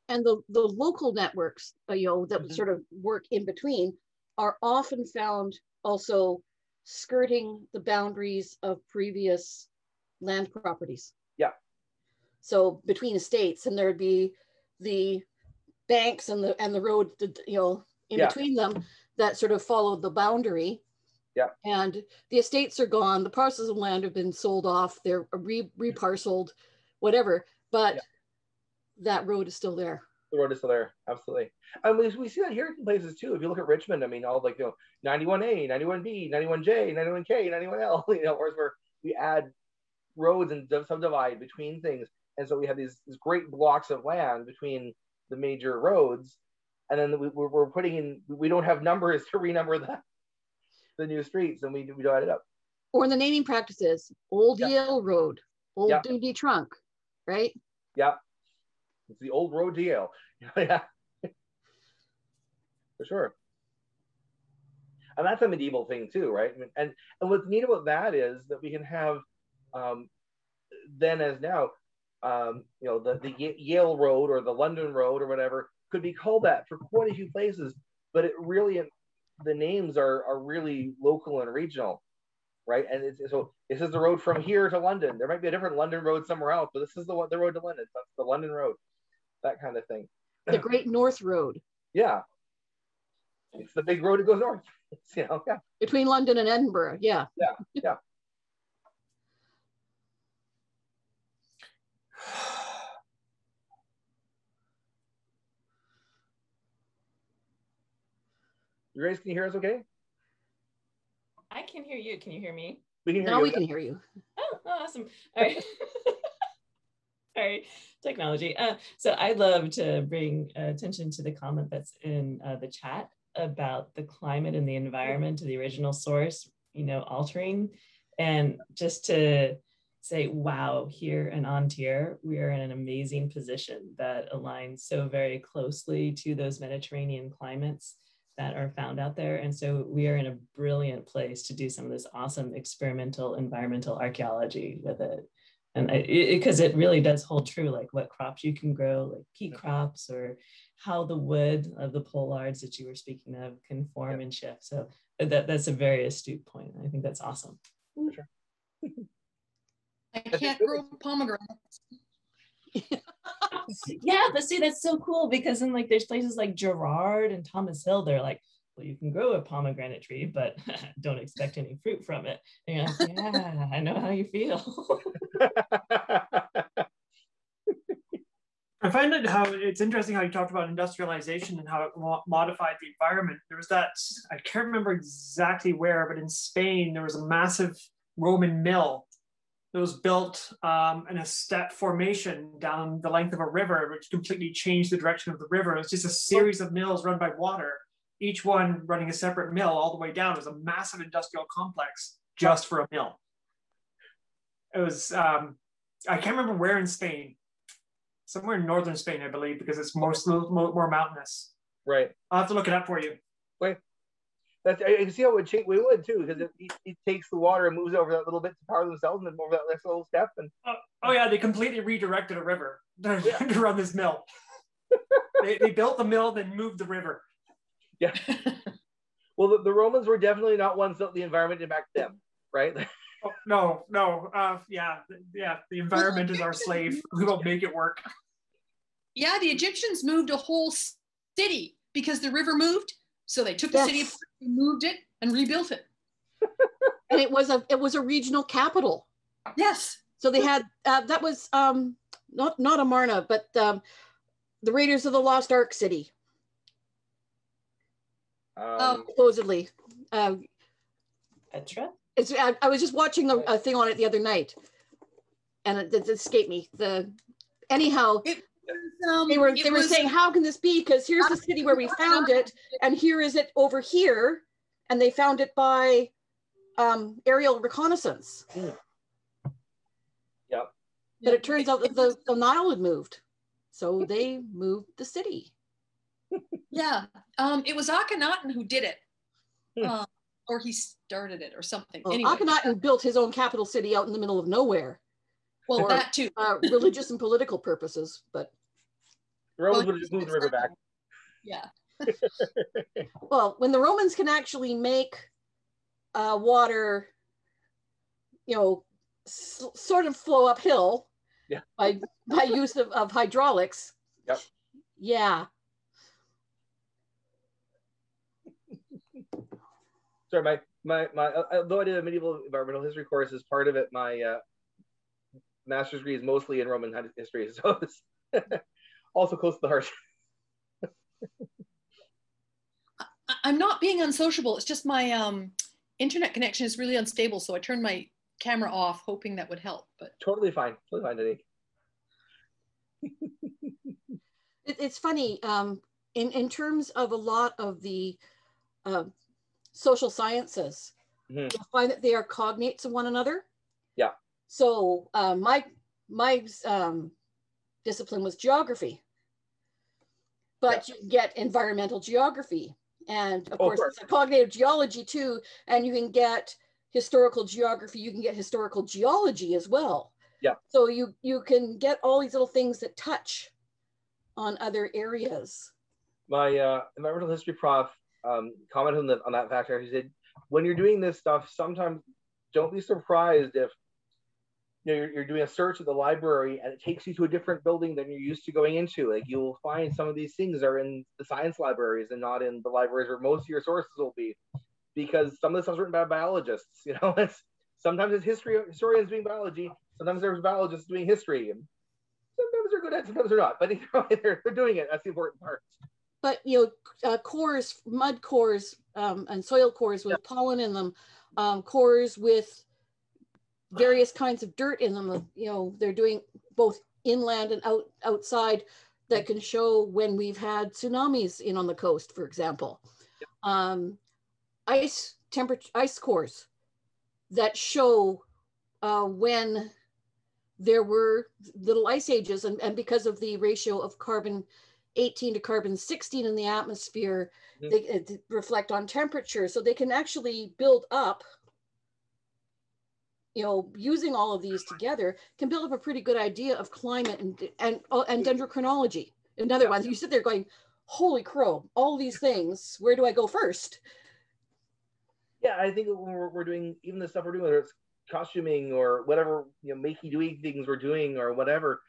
And the local networks, that sort of work in between, are often found also skirting the boundaries of previous land properties. Yeah. So between estates, and there'd be the banks and the road, between them that sort of followed the boundary. Yeah. And the estates are gone. The parcels of land have been sold off. They're reparceled, whatever. But that road is still there. The road is still there, absolutely. And we see that here in places too. If you look at Richmond, all 91A, 91B, 91J, 91K, 91L, where we add roads and subdivide between things. And so we have these great blocks of land between the major roads and then we're putting in, we don't have numbers to renumber the new streets, and we divide it up. Or in the naming practices, Old Yale Road, Old Yeah. Duty Trunk, right? Yeah, it's the old road to Yale. Yeah, for sure. And that's a medieval thing too, right? And what's neat about that is that we can have, then as now, you know, the Yale Road or the London Road or whatever could be called that for quite a few places, but it really, the names are really local and regional, right? And so this is the road from here to London. There might be a different London Road somewhere else, but this is the road to London. That's the London Road, that kind of thing. The Great North Road. Yeah, it's the big road that goes north. It's, you know, yeah. Between London and Edinburgh, yeah. Yeah, yeah. You guys, can you hear us okay? I can hear you. Can you hear me? We can hear Now you. we can hear you. Oh, awesome. All right. All right, technology. So I'd love to bring attention to the comment that's in the chat about the climate and the environment to the original source, you know, altering. And just to say, wow, here in Antir, we are in an amazing position that aligns so very closely to those Mediterranean climates that are found out there. And so we are in a brilliant place to do some of this awesome experimental environmental archaeology with it. And because it really does hold true, like what crops you can grow, like peat crops, or how the wood of the pollards that you were speaking of can form and shift. So that's a very astute point. I think that's awesome. Sure. I can't grow pomegranates. Yeah, but see, that's so cool, because in like there's places like Gerard and Thomas Hill, they're like, well, you can grow a pomegranate tree, but don't expect any fruit from it. And you're like, yeah, I know how you feel. I find it how it's interesting how you talked about industrialization and how it modified the environment. There was that, I can't remember exactly where, but in Spain, there was a massive Roman mill that was built in a step formation down the length of a river, which completely changed the direction of the river. It was just a series of mills run by water, each one running a separate mill all the way down. It was a massive industrial complex just for a mill. It was, I can't remember where in Spain, somewhere in northern Spain, I believe, because it's more mountainous. Right. I'll have to look it up for you. Right. That's, I can see how it would change. We would too, because it takes the water and moves over that little bit to power themselves, and then over that next little step. And oh yeah, they completely redirected a river to run this mill. they built the mill, then moved the river. Yeah. Well, the Romans were definitely not ones that the environment impacted them, right? Oh, no. Yeah. The environment is our slave. We will make it work. Yeah, the Egyptians moved a whole city because the river moved. So they took the city apart, moved it, and rebuilt it. And it was a regional capital. Yes. So they had that was not Amarna, but the Raiders of the Lost Ark city. Supposedly. Petra? I was just watching a thing on it the other night, and it escaped me. Anyhow, they were saying, how can this be? Because here's the city where we found it, and here is it over here, and they found it by aerial reconnaissance. Yep. But it turns out that the Nile had moved, so they moved the city. Yeah, it was Akhenaten who did it, or he started it or something. Well, anyway. Akhenaten built his own capital city out in the middle of nowhere. Well, for, that too. Religious and political purposes, but. The Romans would have just moved the river back. Yeah. Well, when the Romans can actually make water, sort of flow uphill, yeah, by use of hydraulics. Yep. Yeah. Sorry, my although I did a medieval environmental history course as part of it, my master's degree is mostly in Roman history, so it's also close to the heart. I'm not being unsociable. It's just my internet connection is really unstable, so I turned my camera off, hoping that would help. But totally fine, Danique. It's funny. in terms of a lot of the social sciences, you'll find that they are cognates of one another. Yeah. So my discipline was geography, but you get environmental geography, and of course it's a cognitive geology too, and you can get historical geography, you can get historical geology as well. Yeah. So you can get all these little things that touch on other areas. My environmental history prof commented on that factor. He said, when you're doing this stuff, sometimes don't be surprised if you're doing a search at the library and it takes you to a different building than you're used to going into. Like, you'll find some of these things are in the science libraries and not in the libraries where most of your sources will be, because some of this stuff's written by biologists. Sometimes it's historians doing biology, sometimes there's biologists doing history, and sometimes they're good at it, sometimes they're not, but they're doing it. That's the important part. But cores, mud cores, and soil cores with pollen in them, cores with various kinds of dirt in them. They're doing both inland and outside that can show when we've had tsunamis in on the coast, for example. Ice cores that show when there were little ice ages, and because of the ratio of carbon 18 to carbon 16 in the atmosphere, they reflect on temperature, so they can actually build up, using all of these together, can build up a pretty good idea of climate and dendrochronology. Another one, you sit there going, holy crow, all these things, where do I go first? Yeah, I think when we're doing even the stuff we're doing, whether it's costuming or whatever, makey doing things we're doing or whatever,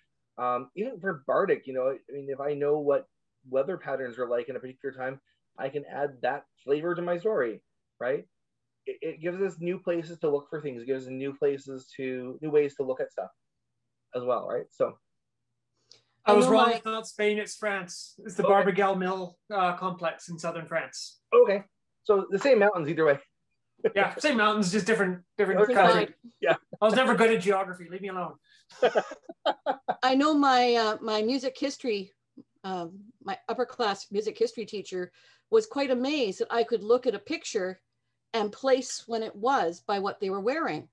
even for Bardic, if I know what weather patterns are like in a particular time, I can add that flavor to my story, right? It gives us new places to look for things. It gives us new ways to look at stuff as well, right? So I was wrong. It's not Spain, it's France. It's the Barbegal Mill complex in southern France. Okay, so the same mountains either way. Yeah, same mountains, just different country. Yeah, I was never good at geography. Leave me alone. I know my music history, my upper class music history teacher was quite amazed that I could look at a picture and place when it was by what they were wearing.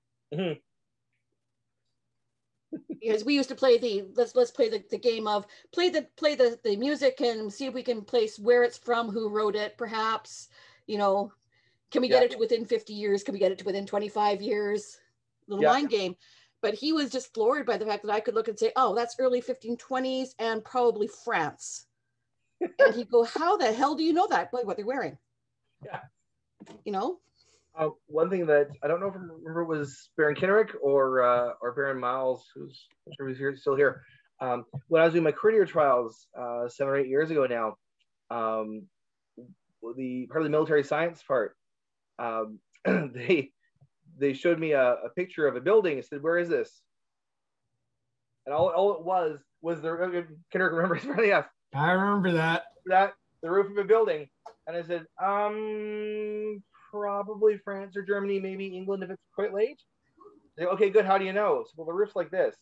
Because we used to play let's play the game of play the music and see if we can place where it's from, who wrote it, perhaps, can we get it to within 50 years? Can we get it to within 25 years? Little mind game. But he was just floored by the fact that I could look and say, oh, that's early 1520s and probably France. And he'd go, how the hell do you know that? What they're wearing? Yeah. One thing that I don't know if remember it was Baron Kinnerik or Baron Miles, who's I'm sure he's still here. When I was doing my courtier trials 7 or 8 years ago now, the part of the military science part, they showed me a picture of a building and said, where is this? And all it was the Kinnerik remembers running up. I remember that. The roof of a building. And I said, probably France or Germany, maybe England if it's quite late. They go, okay, good. How do you know? So, well, the roof's like this.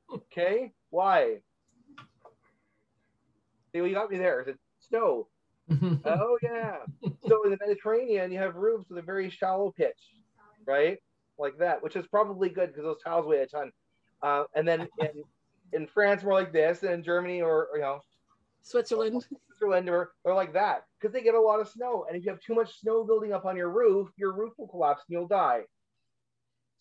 Okay, why? Say, well, you got me there. I said, snow. Oh yeah. So in the Mediterranean, you have roofs with a very shallow pitch, right? Like that, which is probably good because those tiles weigh a ton. And then in France, more like this, and in Germany or Switzerland, or like that, because they get a lot of snow. And if you have too much snow building up on your roof will collapse and you'll die.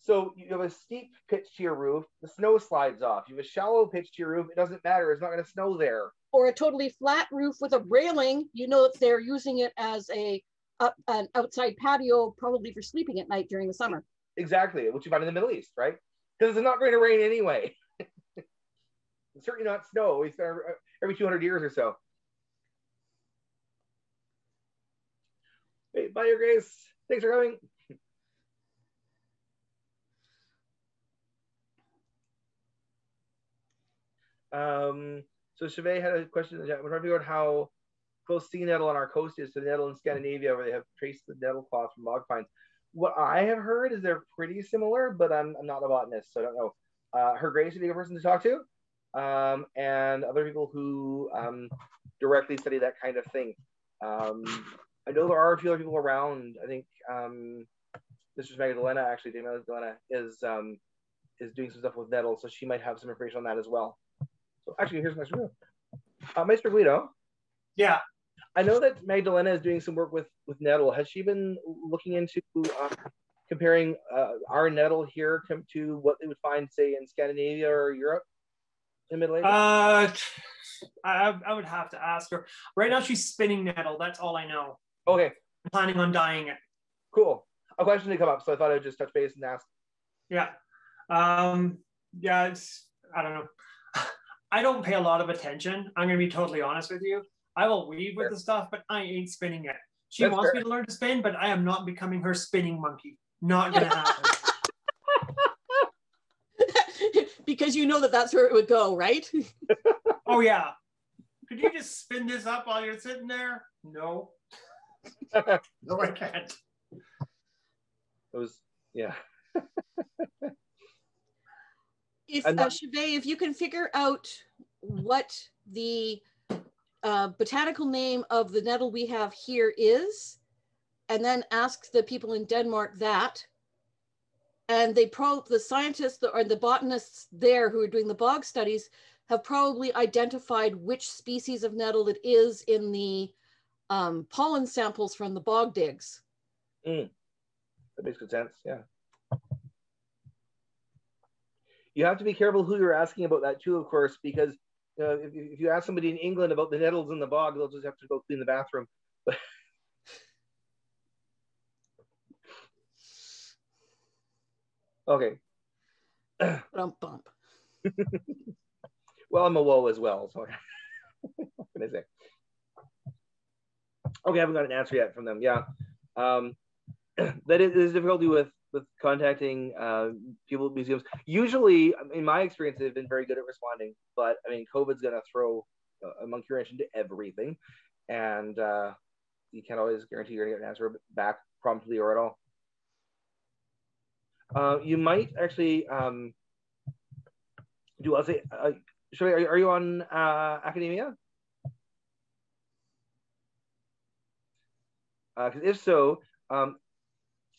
So you have a steep pitch to your roof, the snow slides off. You have a shallow pitch to your roof, it doesn't matter, it's not going to snow there. Or a totally flat roof with a railing, that they're using it as an outside patio, probably for sleeping at night during the summer. Exactly, which you find in the Middle East, right? Because it's not going to rain anyway. It's certainly not snow. We start every 200 years or so. Hey, bye, Your Grace. Thanks for coming. So Chauvet had a question. We're trying to figure out how close sea nettle on our coast is to the nettle in Scandinavia, where they have traced the nettle cloth from log pines. What I have heard is they're pretty similar, but I'm not a botanist, so I don't know. Her Grace would be a person to talk to. and other people who directly study that kind of thing. I know there are a few other people around. I think Mrs. Magdalena, actually, Dame Magdalena, is doing some stuff with Nettle, so she might have some information on that as well. So actually, here's Maestro Guido. Maestro Guido. Yeah. I know that Magdalena is doing some work with Nettle. Has she been looking into comparing our Nettle here to what they would find, say, in Scandinavia or Europe in Middle Ages? I would have to ask her. Right now, she's spinning Nettle. That's all I know. Okay. I'm planning on dyeing it. Cool. A question did come up, so I thought I'd just touch base and ask. Yeah. Yeah, I don't know. I don't pay a lot of attention. I'm going to be totally honest with you. I will weave with the stuff, but I ain't spinning it. She wants me to learn to spin, but I am not becoming her spinning monkey. Not going to happen. Because you know that that's where it would go, right? Oh, yeah. Could you just spin this up while you're sitting there? No. No, I can't. It was, yeah. If Chevy, if you can figure out what the botanical name of the nettle we have here is, and then ask the people in Denmark that, and the scientists or the botanists there who are doing the bog studies have probably identified which species of nettle it is in the pollen samples from the bog digs. That makes good sense, yeah. You have to be careful who you're asking about that too, of course, because if you ask somebody in England about the nettles in the bog, they'll just have to go clean the bathroom. Okay. Bump. Well, I'm a woe as well, so what can I say? Okay, I haven't got an answer yet from them. Yeah, that is difficulty with contacting people at museums. Usually, in my experience, they've been very good at responding. But I mean, COVID's going to throw a monkey wrench into everything, and you can't always guarantee you're going to get an answer back promptly or at all. You might actually do. I'll say, are you on academia? Because if so,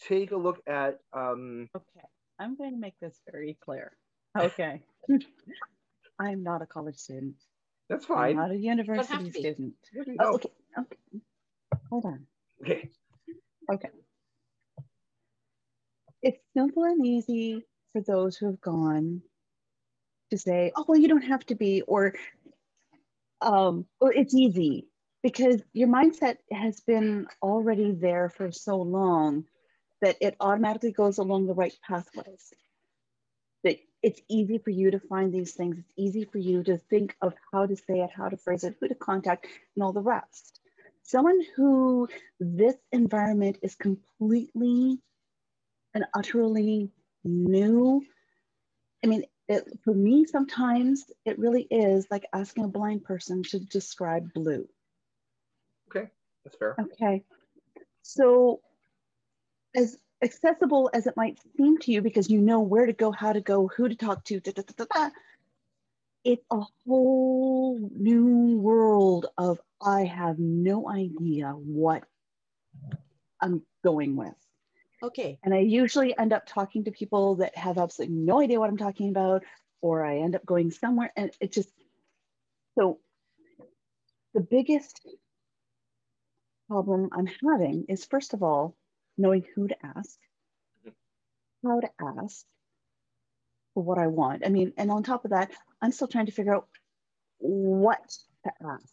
take a look at. Okay, I'm going to make this very clear. Okay, I'm not a college student. That's fine. I'm not a university student. Oh, okay. Hold on. Okay. It's simple and easy for those who have gone to say, oh, well, you don't have to be, or it's easy, because your mindset has been already there for so long that it automatically goes along the right pathways. That it's easy for you to find these things. It's easy for you to think of how to say it, how to phrase it, who to contact, and all the rest. Someone who this environment is completely and utterly new. I mean, for me, sometimes it really is like asking a blind person to describe blue. Okay, that's fair. Okay, so as accessible as it might seem to you, because you know where to go, how to go, who to talk to, it's a whole new world of I have no idea what I'm going with. Okay. And I usually end up talking to people that have absolutely no idea what I'm talking about, or I end up going somewhere, and it just, so the biggest problem I'm having is, first of all, knowing who to ask, how to ask for what I want. I mean, and on top of that, I'm still trying to figure out what to ask.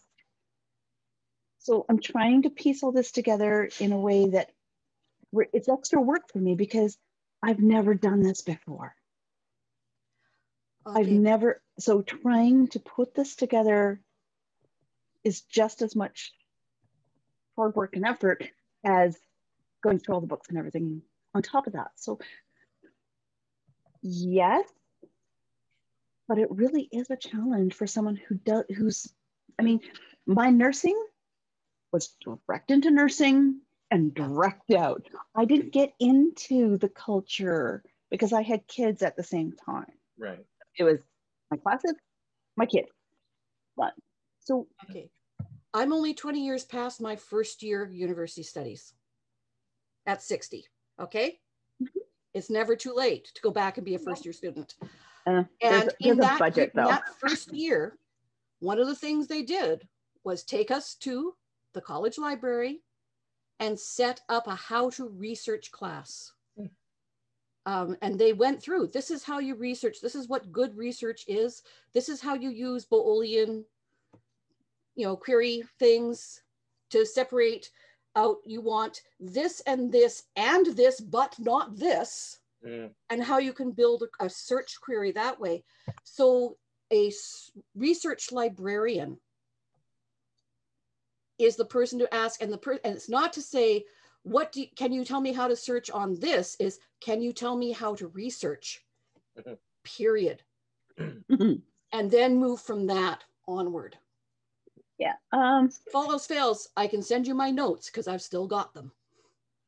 So I'm trying to piece all this together in a way that it's extra work for me, because I've never done this before. Okay. I've never, so trying to put this together is just as much hard work and effort as going through all the books and everything on top of that. So yes, but it really is a challenge for someone who's, I mean, my nursing was direct into nursing and direct out. I didn't get into the culture because I had kids at the same time. Right. It was my classes, My kid. But, so. Okay. I'm only 20 years past my first year university studies at 60. Okay. Mm-hmm. It's never too late to go back and be a first year student. And there's in a budget, though. that first year, one of the things they did was take us to the college library and set up a how to research class. And they went through, this is how you research. This is what good research is. This is how you use Boolean, query things to separate out. You want this, but not this. And how you can build a search query that way. So a research librarian is the person to ask, and it's not to say, can you tell me how to search on this? Is, can you tell me how to research? Period. And then move from that onward. Yeah. If all else fails, I can send you my notes because I've still got them.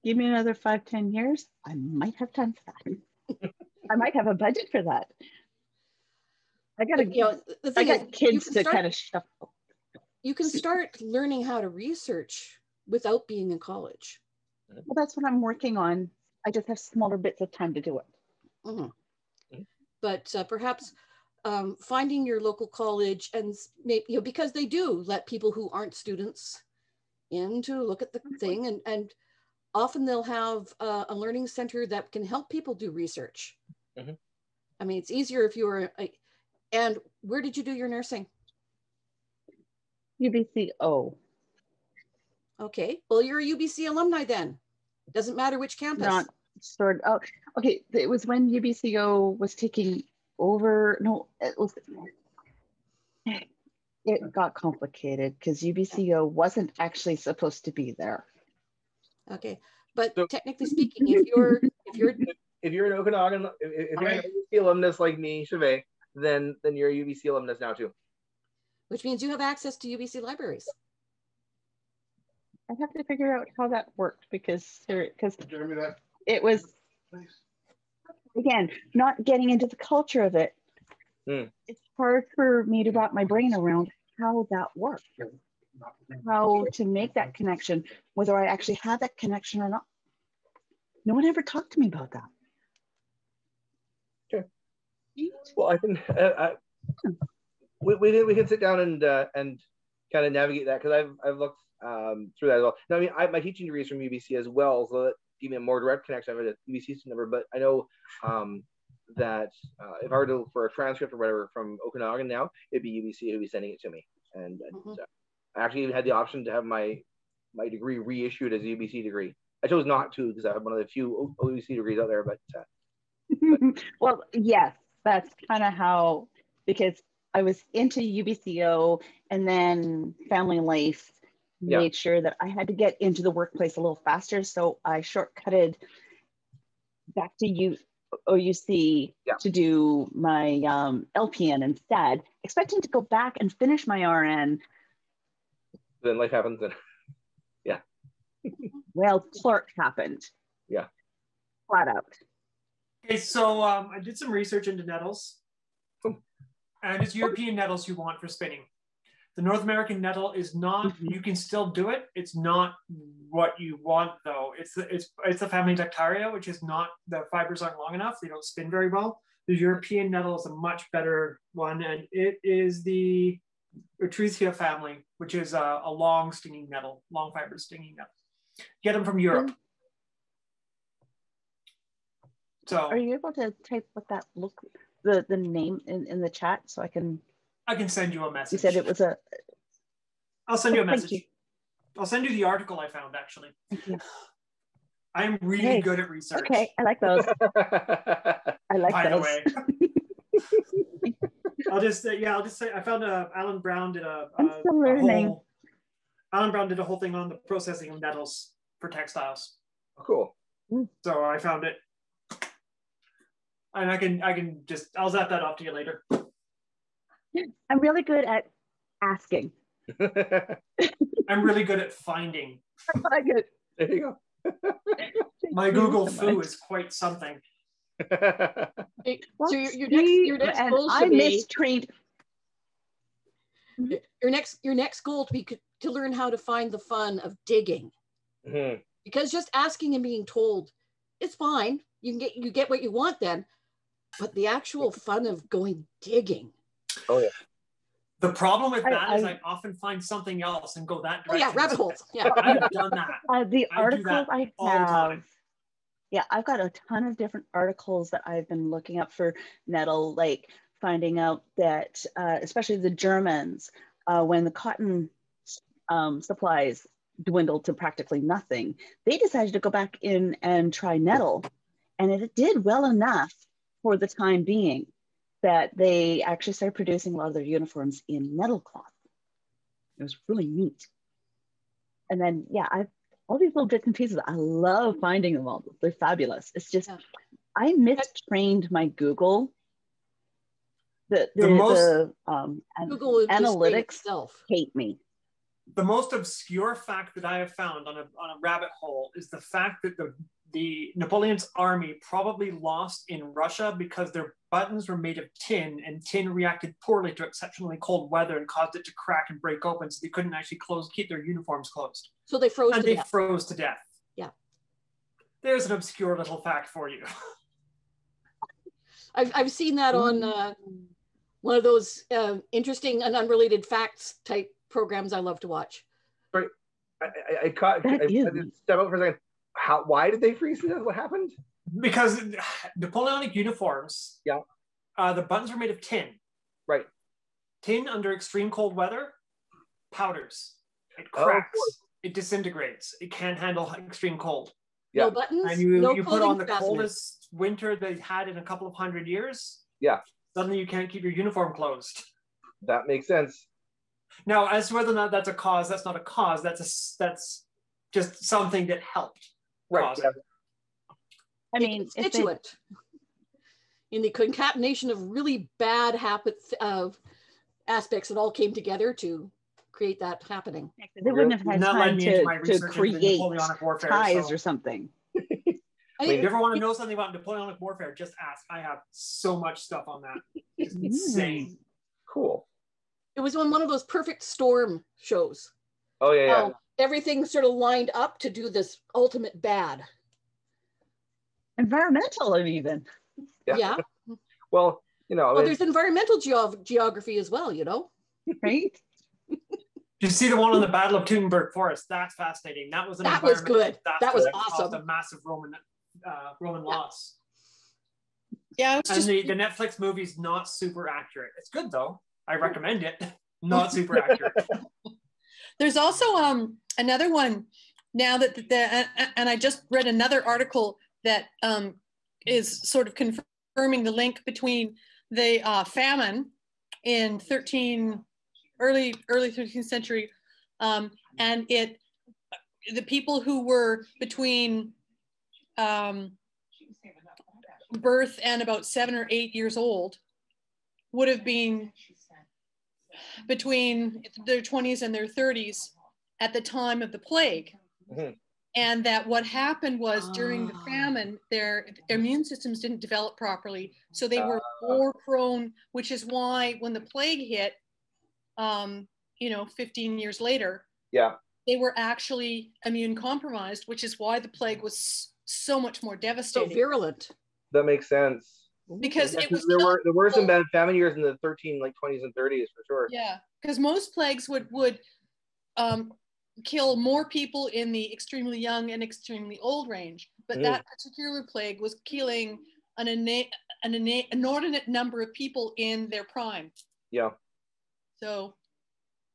Give me another 5-10 years. I might have time for that. I might have a budget for that. I got kids to kind of shuffle. You can start learning how to research without being in college. Well, that's what I'm working on. I just have smaller bits of time to do it. Mm-hmm. But perhaps finding your local college, and maybe, because they do let people who aren't students in to look at the thing, and often they'll have a learning center that can help people do research. Mm-hmm. I mean, it's easier if you were, and where did you do your nursing? UBCO. Okay, well, you're a UBC alumni then. Doesn't matter which campus. Not sort. Oh, okay. It was when UBCO was taking over. No, it got complicated because UBCO wasn't actually supposed to be there. Okay, but so, technically speaking, if you're an Okanagan, if you're an UBC alumnus like me, Chevet, then you're a UBC alumnus now too. Which means you have access to UBC libraries. I have to figure out how that worked because it was, again, not getting into the culture of it. It's hard for me to wrap my brain around how that works, how to make that connection, whether I actually had that connection or not. No one ever talked to me about that. Sure. Well, I think we can sit down and kind of navigate that, because I've looked through that as well. Now, I mean, my teaching degree is from UBC as well, so that gave me a more direct connection. I have a UBC number, but I know that if I were to look for a transcript or whatever from Okanagan now, it'd be UBC who'd be sending it to me. And I actually even had the option to have my degree reissued as a UBC degree. I chose not to because I have one of the few UBC degrees out there, but well, yes, that's kind of how, because I was into UBCO and then family life made sure that I had to get into the workplace a little faster. So I shortcutted back to OUC to do my LPN instead, expecting to go back and finish my RN. Then life happens and well, clerk happened. Yeah. Flat out. Okay, so I did some research into nettles. And it's European nettles you want for spinning. The North American nettle is not, you can still do it. It's not what you want though. It's the family Dactaria, which is not, the fibers aren't long enough. They don't spin very well. The European nettle is a much better one. And it is the Hrafstan family, which is a long stinging nettle, long fiber stinging nettle. Get them from Europe. So are you able to type what that look, the name in the chat so I can send you a message. You said it was a... I'll send you a message. I'll send you the article I found, actually. I'm really good at research. Okay, I like those. I like By those. the way. I'll just say, I found Alan Brown did I'm still learning. Alan Brown did a whole thing on the processing of nettles for textiles. Oh, cool. So I found it. And I can just, I'll zap that off to you later. I'm really good at asking. I'm really good at finding. I get. There you go. My Google foo is quite something. So your next goal should I be... mistrained. Your next goal to learn how to find the fun of digging. Because just asking and being told, it's fine. You get what you want then, but the actual fun of going digging. Oh yeah. The problem with that is I often find something else and go that direction. Oh yeah, rabbit holes. Yeah. I've done that. The articles I have, yeah, I've got a ton of different articles that I've been looking up for Nettle, like finding out that, especially the Germans, when the cotton supplies dwindled to practically nothing, they decided to go back in and try Nettle. And it did well enough for the time being that they actually started producing a lot of their uniforms in nettle cloth. It was really neat. And then, yeah, all these little bits and pieces, I love finding them all. They're fabulous. It's just, I mistrained my Google. Google analytics hate me. The most obscure fact that I have found on a rabbit hole is the fact that the Napoleon's army probably lost in Russia because their buttons were made of tin, and tin reacted poorly to exceptionally cold weather and caused it to crack and break open, so they couldn't actually keep their uniforms closed. So they froze to death. Froze to death. Yeah. There's an obscure little fact for you. I've seen that on one of those interesting and unrelated facts type programs I love to watch. Right. I step out for a second. Why did they freeze it? What happened? Because Napoleonic uniforms, the buttons were made of tin. Right. Tin under extreme cold weather powders. It cracks. It disintegrates. It can't handle extreme cold. Yeah. No buttons. And you put on the coldest winter they've had in a couple of 100 years. Yeah. Suddenly you can't keep your uniform closed. That makes sense. Now, as to whether or not that's a cause, that's not a cause. That's just something that helped. Right. Yeah. I mean, constituent in the concatenation of really bad aspects that all came together to create that happening. They wouldn't have had time to create ties or something. I mean, if you ever want to know something about Napoleonic warfare, just ask. I have so much stuff on that. It's insane. Cool. It was on one of those perfect storm shows. Oh yeah. Everything sort of lined up to do this ultimate bad. Environmental, even. Yeah. Well, there's environmental geography as well, Right? You see the one on the Battle of Teutoburg Forest? That's fascinating. That was good. That was awesome. A massive Roman loss. Yeah, the Netflix movie's not super accurate. It's good though. I recommend it. Not super accurate. There's also another one now and I just read another article that is sort of confirming the link between the famine in early 13th century and the people who were between birth and about 7 or 8 years old would have been between their 20s and their 30s at the time of the plague. Mm-hmm. And that what happened was during the famine, their immune systems didn't develop properly. So they were more prone, which is why when the plague hit, 15 years later, they were actually immune compromised, which is why the plague was so much more devastating. So virulent. That makes sense. Because there were some bad famine years in the 20s and 30s for sure. Yeah, because most plagues would kill more people in the extremely young and extremely old range, but that particular plague was killing an inordinate number of people in their prime. Yeah. So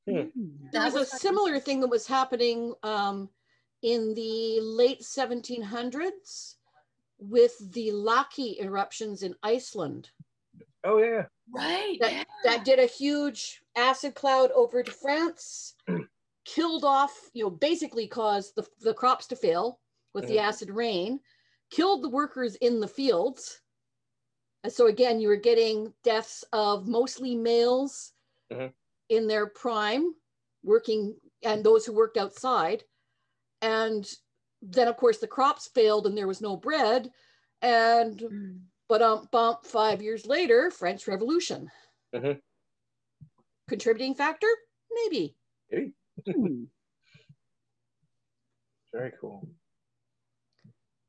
there was a similar thing that was happening in the late 1700s with the Laki eruptions in Iceland. Oh yeah. Right. That did a huge acid cloud over to France, killed off, basically caused the crops to fail with the acid rain, killed the workers in the fields. And so again, you were getting deaths of mostly males in their prime, working, and those who worked outside. And then of course the crops failed and there was no bread. And 5 years later, French Revolution. Contributing factor? Maybe. Maybe. Very cool.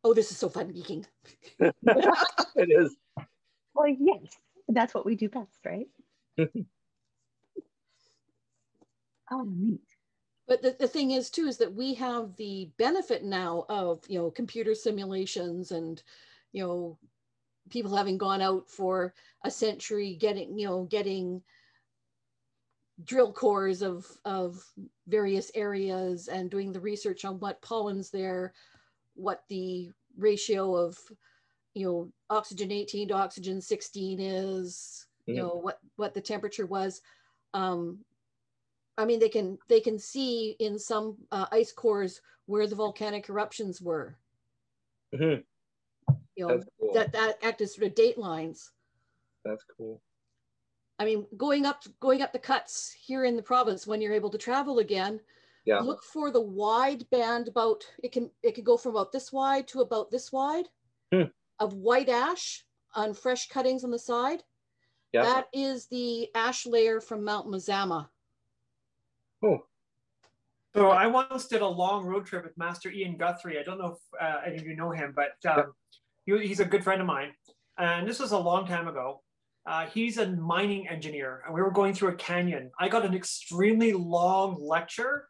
Oh, this is so fun geeking. It is. Well, yes, that's what we do best, right? Oh, neat. But the thing is too, is that we have the benefit now of, you know, computer simulations and, you know, people having gone out for a century getting drill cores of various areas and doing the research on what pollen's there, what the ratio of, you know, oxygen 18 to oxygen 16 is, you know, what the temperature was. I mean, they can see in some ice cores where the volcanic eruptions were. You know, cool. that act as sort of date lines. That's cool. I mean, going up the cuts here in the province when you're able to travel again, look for the wide band. About it could go from about this wide to about this wide of white ash on fresh cuttings on the side. That is the ash layer from Mount Mazama. So I once did a long road trip with Master Ian Guthrie. I don't know if any of you know him, but he's a good friend of mine. And this was a long time ago. He's a mining engineer, and we were going through a canyon. I got an extremely long lecture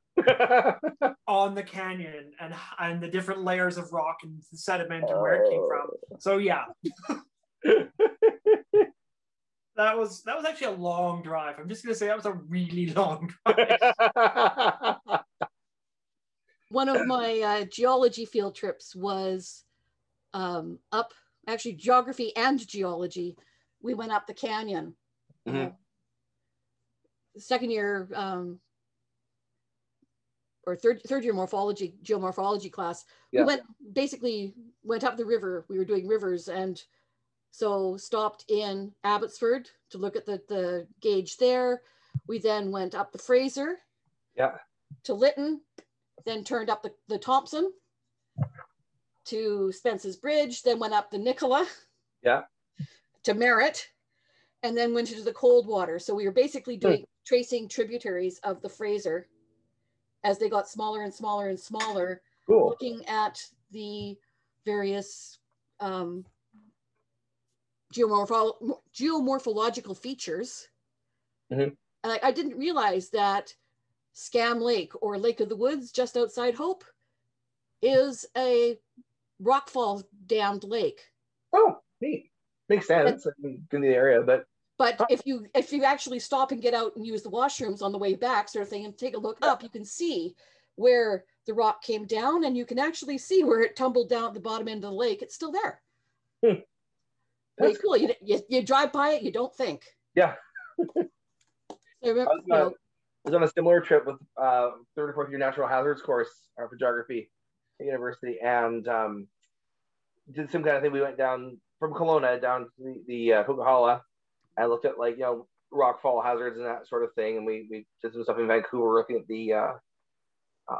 on the canyon and the different layers of rock and the sediment and where it came from. So yeah. That was actually a long drive. I'm just gonna say that was a really long drive. One of my geology field trips was up, actually geography and geology. We went up the canyon. Second year or third year geomorphology class. We went up the river. We were doing rivers, and so stopped in Abbotsford to look at the gauge there. We then went up the Fraser to Lytton, then turned up the Thompson to Spence's Bridge, then went up the Nicola to Merritt, and then went into the Coldwater. So we were basically tracing tributaries of the Fraser as they got smaller and smaller and smaller, looking at the various geomorphological features. And I didn't realize that Scam Lake, or Lake of the Woods just outside Hope, is a rockfall dammed lake. Oh, neat. Makes sense in the area, but if you actually stop and get out and use the washrooms on the way back, sort of thing, and take a look up, you can see where the rock came down, and you can actually see where it tumbled down at the bottom end of the lake. It's still there. That's cool. You drive by it, you don't think. Yeah. I was on a similar trip with third or fourth year natural hazards course for geography at university, and did some kind of thing. We went down from Kelowna down to the Coquihalla and looked at, like, you know, rockfall hazards and that sort of thing. And we did some stuff in Vancouver looking at the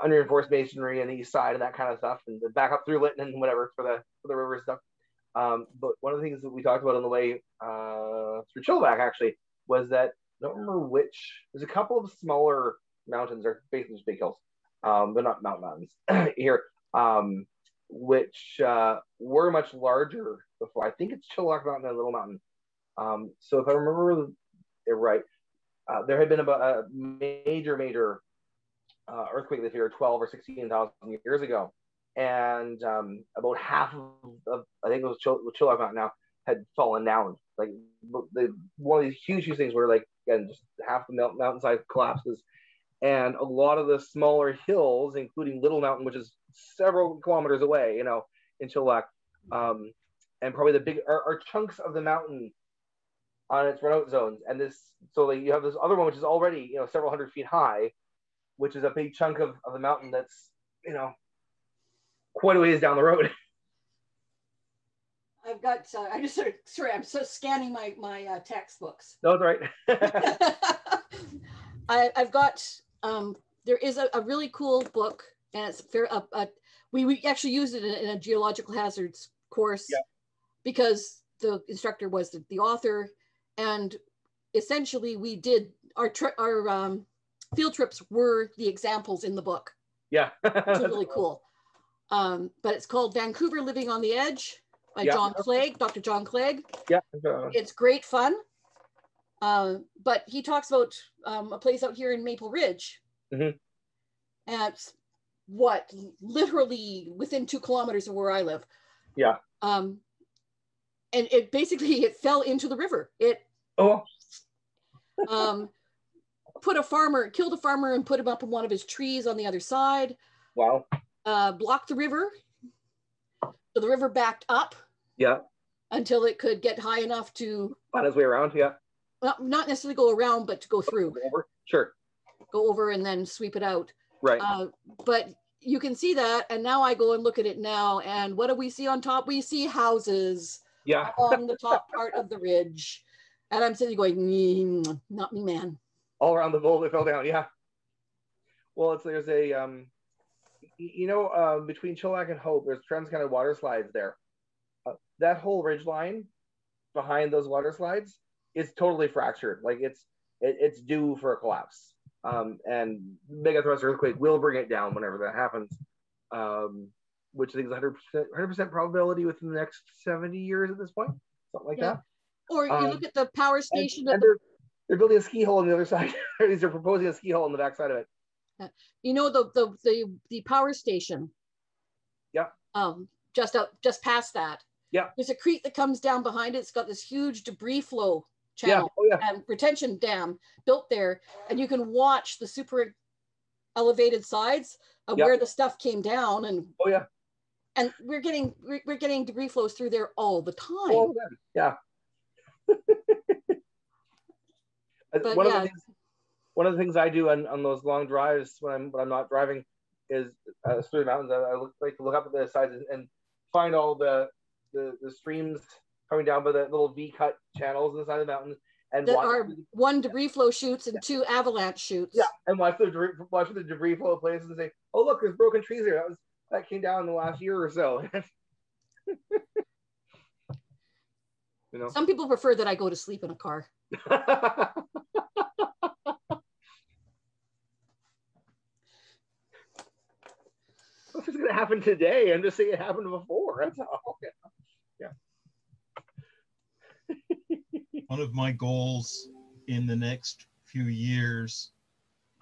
under-enforced masonry on the east side and that kind of stuff, and back up through Lytton and whatever for the river stuff. But one of the things that we talked about on the way through Chilliwack actually was that, I don't remember which, there's a couple of smaller mountains, or basically just big hills, but not mountains here, which were much larger before. I think it's Chilliwack Mountain and Little Mountain. So if I remember it right, there had been about a major earthquake this year 12 or 16,000 years ago. And about half of I think it was Chilliwack Mountain now, had fallen down. Like one of these huge things where, like, again, just half the mountainside collapses. And a lot of the smaller hills, including Little Mountain, which is several kilometers away, you know, in Chilliwack, and probably the big are chunks of the mountain on its runout zones. And this, so like you have this other one which is already, you know, several hundred feet high, which is a big chunk of the mountain that's, you know, quite a ways down the road. I've got, I just sort of, sorry, I'm so scanning my textbooks. No, that's right. I've got, there is a really cool book, and it's fair, we actually used it in a geological hazards course, because the instructor was the author, and essentially we did our field trips were the examples in the book. Yeah. Which was really cool. But it's called Vancouver Living on the Edge by John Clegg, Dr. John Clegg. Yeah. It's great fun. But he talks about a place out here in Maple Ridge. And it's literally within 2 kilometers of where I live. Yeah. And it basically, it fell into the river. It killed a farmer and put him up in one of his trees on the other side. Wow. Blocked the river. So the river backed up. Yeah. Until it could get high enough to find its way around. Yeah. Well, not necessarily go around, but to go through. Go over. Sure. Go over and then sweep it out. Right. But you can see that, and now I go and look at it now, and what do we see on top? We see houses. Yeah. On the top part of the ridge, and I'm sitting going, not me, man. All around the bowl, they fell down. Yeah. Well, there's a between Chilliwack and Hope, there's trans kind of water slides there. That whole ridge line behind those water slides is totally fractured. Like it's due for a collapse. And mega thrust earthquake will bring it down whenever that happens. Which I think is 100% probability within the next 70 years at this point, something like that. Or you look at the power station. And they're building a ski hole on the other side. They're proposing a ski hole on the back side of it. You know the power station. Yeah. Just past that. Yeah. There's a creek that comes down behind it. It's got this huge debris flow channel and retention dam built there, and you can watch the super elevated sides of where the stuff came down. And and we're getting debris flows through there all the time. Yeah. But one of the things I do on those long drives when I'm not driving is through the mountains. I like to look up at the sides and find all the streams coming down by the little V-cut channels on the side of the mountain, and that are 1 debris flow chutes and 2 avalanche chutes. Yeah, and watch the debris flow places and say, "Oh, look, there's broken trees here. That came down in the last year or so." You know, some people prefer that I go to sleep in a car. What's going to happen today? I'm just saying it happened before. That's all. Yeah. One of my goals in the next few years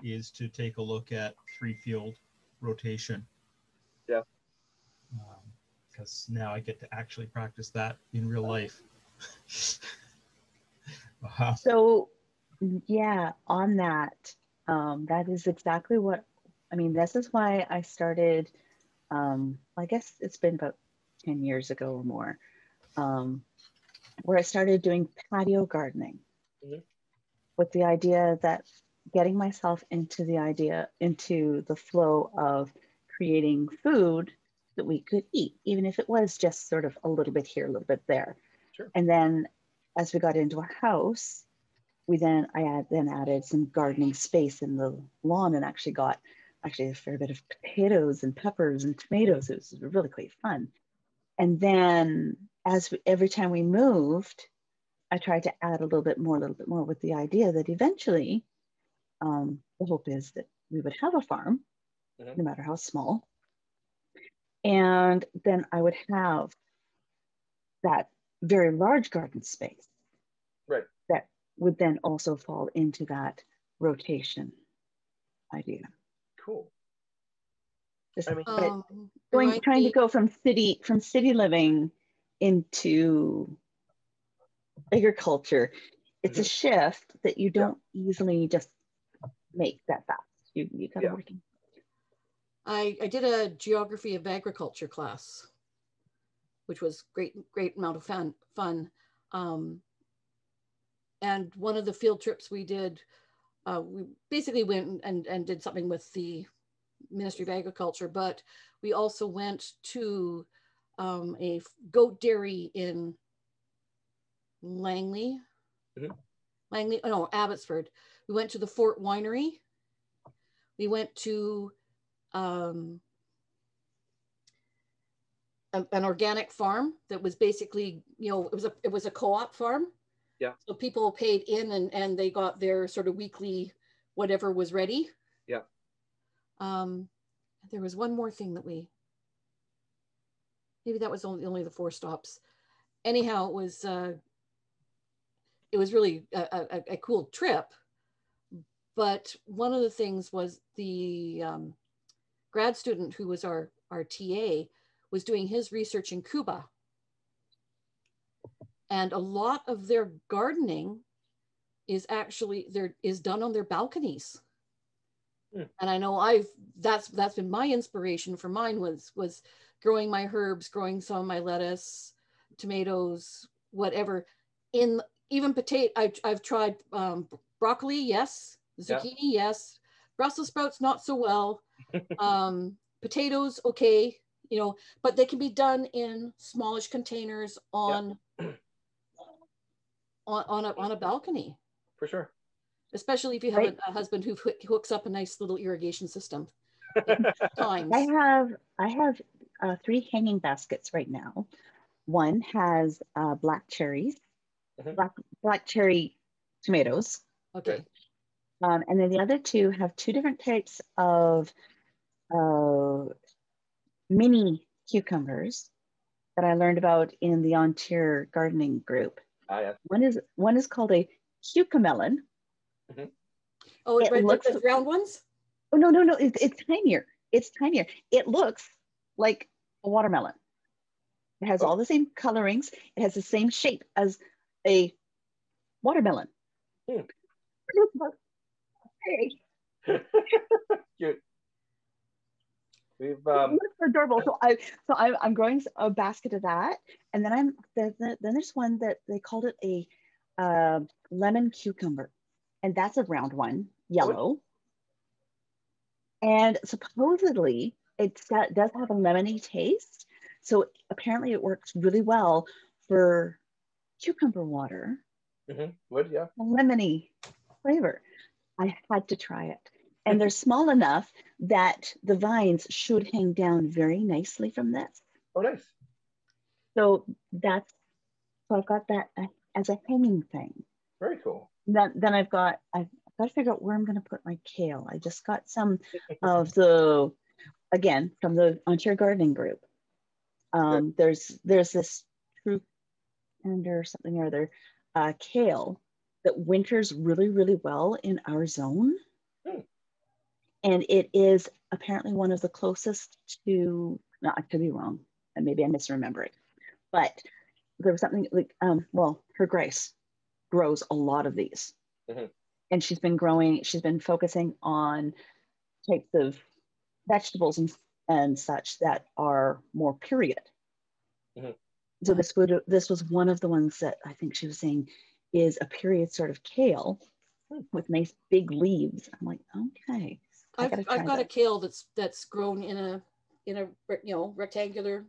is to take a look at 3-field rotation. Yeah. Because now I get to actually practice that in real life. So, yeah, on that, that is exactly what, I mean, this is why I started, I guess it's been about 10 years ago or more, where I started doing patio gardening with the idea that getting myself into the flow of creating food that we could eat, even if it was just sort of a little bit here, a little bit there. Sure. And then as we got into a house, I added some gardening space in the lawn and actually got a fair bit of potatoes and peppers and tomatoes. It was really quite fun. And then every time we moved, I tried to add a little bit more with the idea that eventually the hope is that we would have a farm, no matter how small. And then I would have that very large garden space. Right. That would then also fall into that rotation idea. Cool. Just I trying to go from city living into agriculture. It's a shift that you don't easily just make that fast. You gotta work in. I did a geography of agriculture class, which was great amount of fun. And one of the field trips we did, we basically went and did something with the Ministry of Agriculture, but we also went to a goat dairy in Abbotsford. We went to the Fort Winery. We went to an organic farm that was basically, it was a co-op farm. Yeah. So people paid in and they got their sort of weekly whatever was ready. Yeah. There was one more thing that maybe that was only the 4 stops. Anyhow, it was really a cool trip. But one of the things was the grad student who was our TA was doing his research in Cuba. And a lot of their gardening is actually done on their balconies. And I know that's been my inspiration for mine was growing my herbs, growing some of my lettuce, tomatoes, whatever. In even potato, I've tried broccoli, yes. Zucchini, yes. Brussels sprouts, not so well. Potatoes, okay, you know, but they can be done in smallish containers on a balcony. For sure. Especially if you have a husband who hooks up a nice little irrigation system. Times. I have 3 hanging baskets right now. One has black cherries, black cherry tomatoes. Okay. And then the other 2 have 2 different types of mini cucumbers that I learned about in the Ontario gardening group. Yeah. One is called a cucamelon. Oh, it looks like the round ones? Oh, no. It's tinier. It's tinier. It looks like a watermelon. It has all the same colorings. It has the same shape as a watermelon. Cute. We've It's adorable. So I'm growing a basket of that, and then then there's one that they called it a lemon cucumber, and that's a round one, yellow, and supposedly it does have a lemony taste. So apparently it works really well for cucumber water. Would, yeah. A lemony flavor. I had to try it. And they're small enough that the vines should hang down very nicely from this. Oh, nice. So I've got that as a hanging thing. Very cool. Then I've got to figure out where I'm going to put my kale. I just got some of again, from the Ontario gardening group. There's this true or something or other kale that winters really, really well in our zone. And it is apparently one of the closest to, no, I could be wrong, and maybe I misremember it, but there was something like, her Grace grows a lot of these. And she's been focusing on types of vegetables and such that are more period. So this was one of the ones that I think she was saying is a period sort of kale with nice big leaves. I'm like, okay. I've got a kale that's grown in a rectangular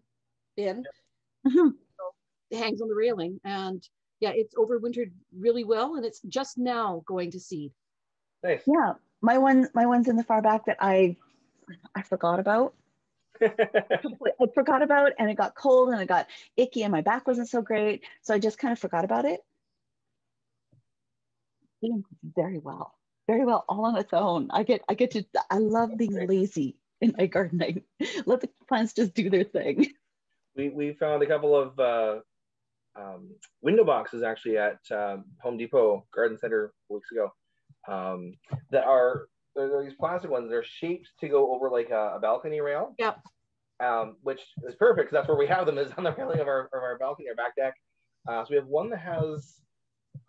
bin. It hangs on the railing, and yeah, it's overwintered really well, and it's just now going to seed. Nice. Yeah, my one's in the far back that I forgot about. I forgot about, and it got cold and it got icky, and my back wasn't so great, so I just kind of forgot about it. Doing very well all on its own. I love being lazy in my gardening. Let the plants just do their thing. We found a couple of window boxes actually at Home Depot Garden Center weeks ago that they're these plastic ones. They're shaped to go over like a balcony rail. Yep. Which is perfect because that's where we have them, is on the railing of our balcony, our back deck. So we have one that has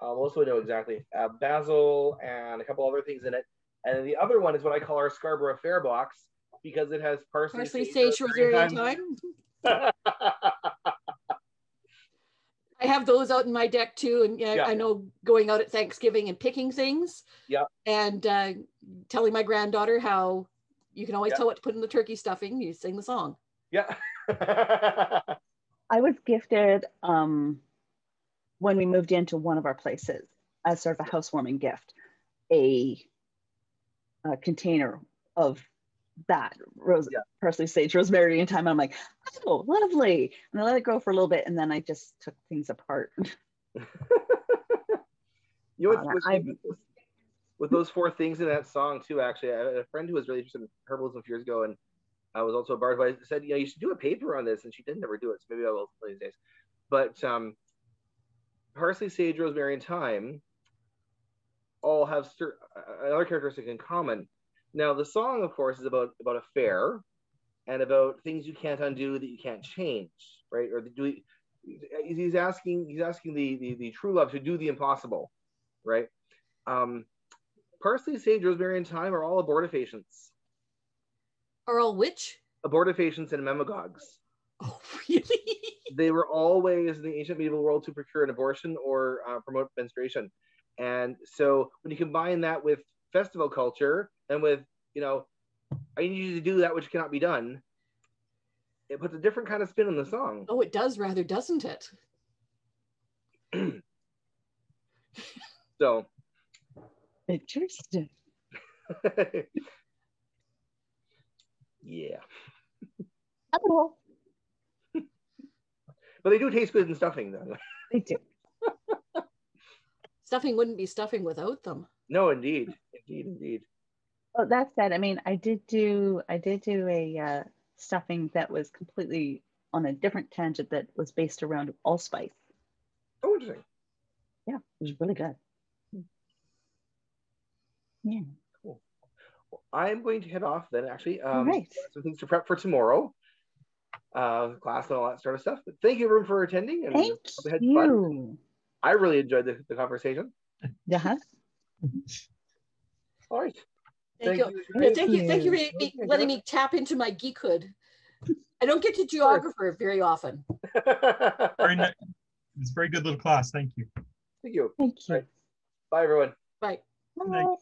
most would know exactly basil and a couple other things in it, and then the other one is what I call our Scarborough Fair box because it has parsley, sage, rosemary, and thyme. I have those out in my deck too, and I know going out at Thanksgiving and picking things. And telling my granddaughter how you can always tell what to put in the turkey stuffing. You sing the song. I was gifted when we moved into one of our places as sort of a housewarming gift, a container of that parsley, sage, rosemary, and thyme. And I'm like, oh, lovely. And I let it grow for a little bit, and then I just took things apart. You know with those 4 things in that song too, actually, I had a friend who was really interested in herbalism a few years ago, and I was also a bard, but I said, you should do a paper on this, and she didn't ever do it, so maybe I will these days. But parsley, sage, rosemary, and thyme all have another characteristic in common. Now, the song, of course, is about a fair and about things you can't undo that you can't change, right? Or he's asking the true love to do the impossible, right? Parsley, sage, rosemary, and thyme are all abortifacients. Are all which? Abortifacients and memagogues. Oh, really? They were all ways in the ancient medieval world to procure an abortion or promote menstruation. And so when you combine that with festival culture and with, I need you to do that which cannot be done, it puts a different kind of spin on the song. Oh, it does rather, doesn't it? So. Interesting. Yeah. Capital. But they do taste good in stuffing, though. They do. Stuffing wouldn't be stuffing without them. No, indeed. Indeed. Well, that said, I mean, I did do a stuffing that was completely on a different tangent that was based around allspice. Oh, interesting. Yeah, it was really good. Yeah. Cool. Well, I'm going to head off then, actually. All right. Some things to prep for tomorrow. Class and all that sort of stuff. But thank you, everyone, for attending. And thank you. Fun. I really enjoyed the conversation. Yeah. All right. Thank you for letting me tap into my geekhood. I don't get to geographer very often. It's a very good little class. Thank you. Thank you. Thank you. Right. Bye, everyone. Bye. Bye.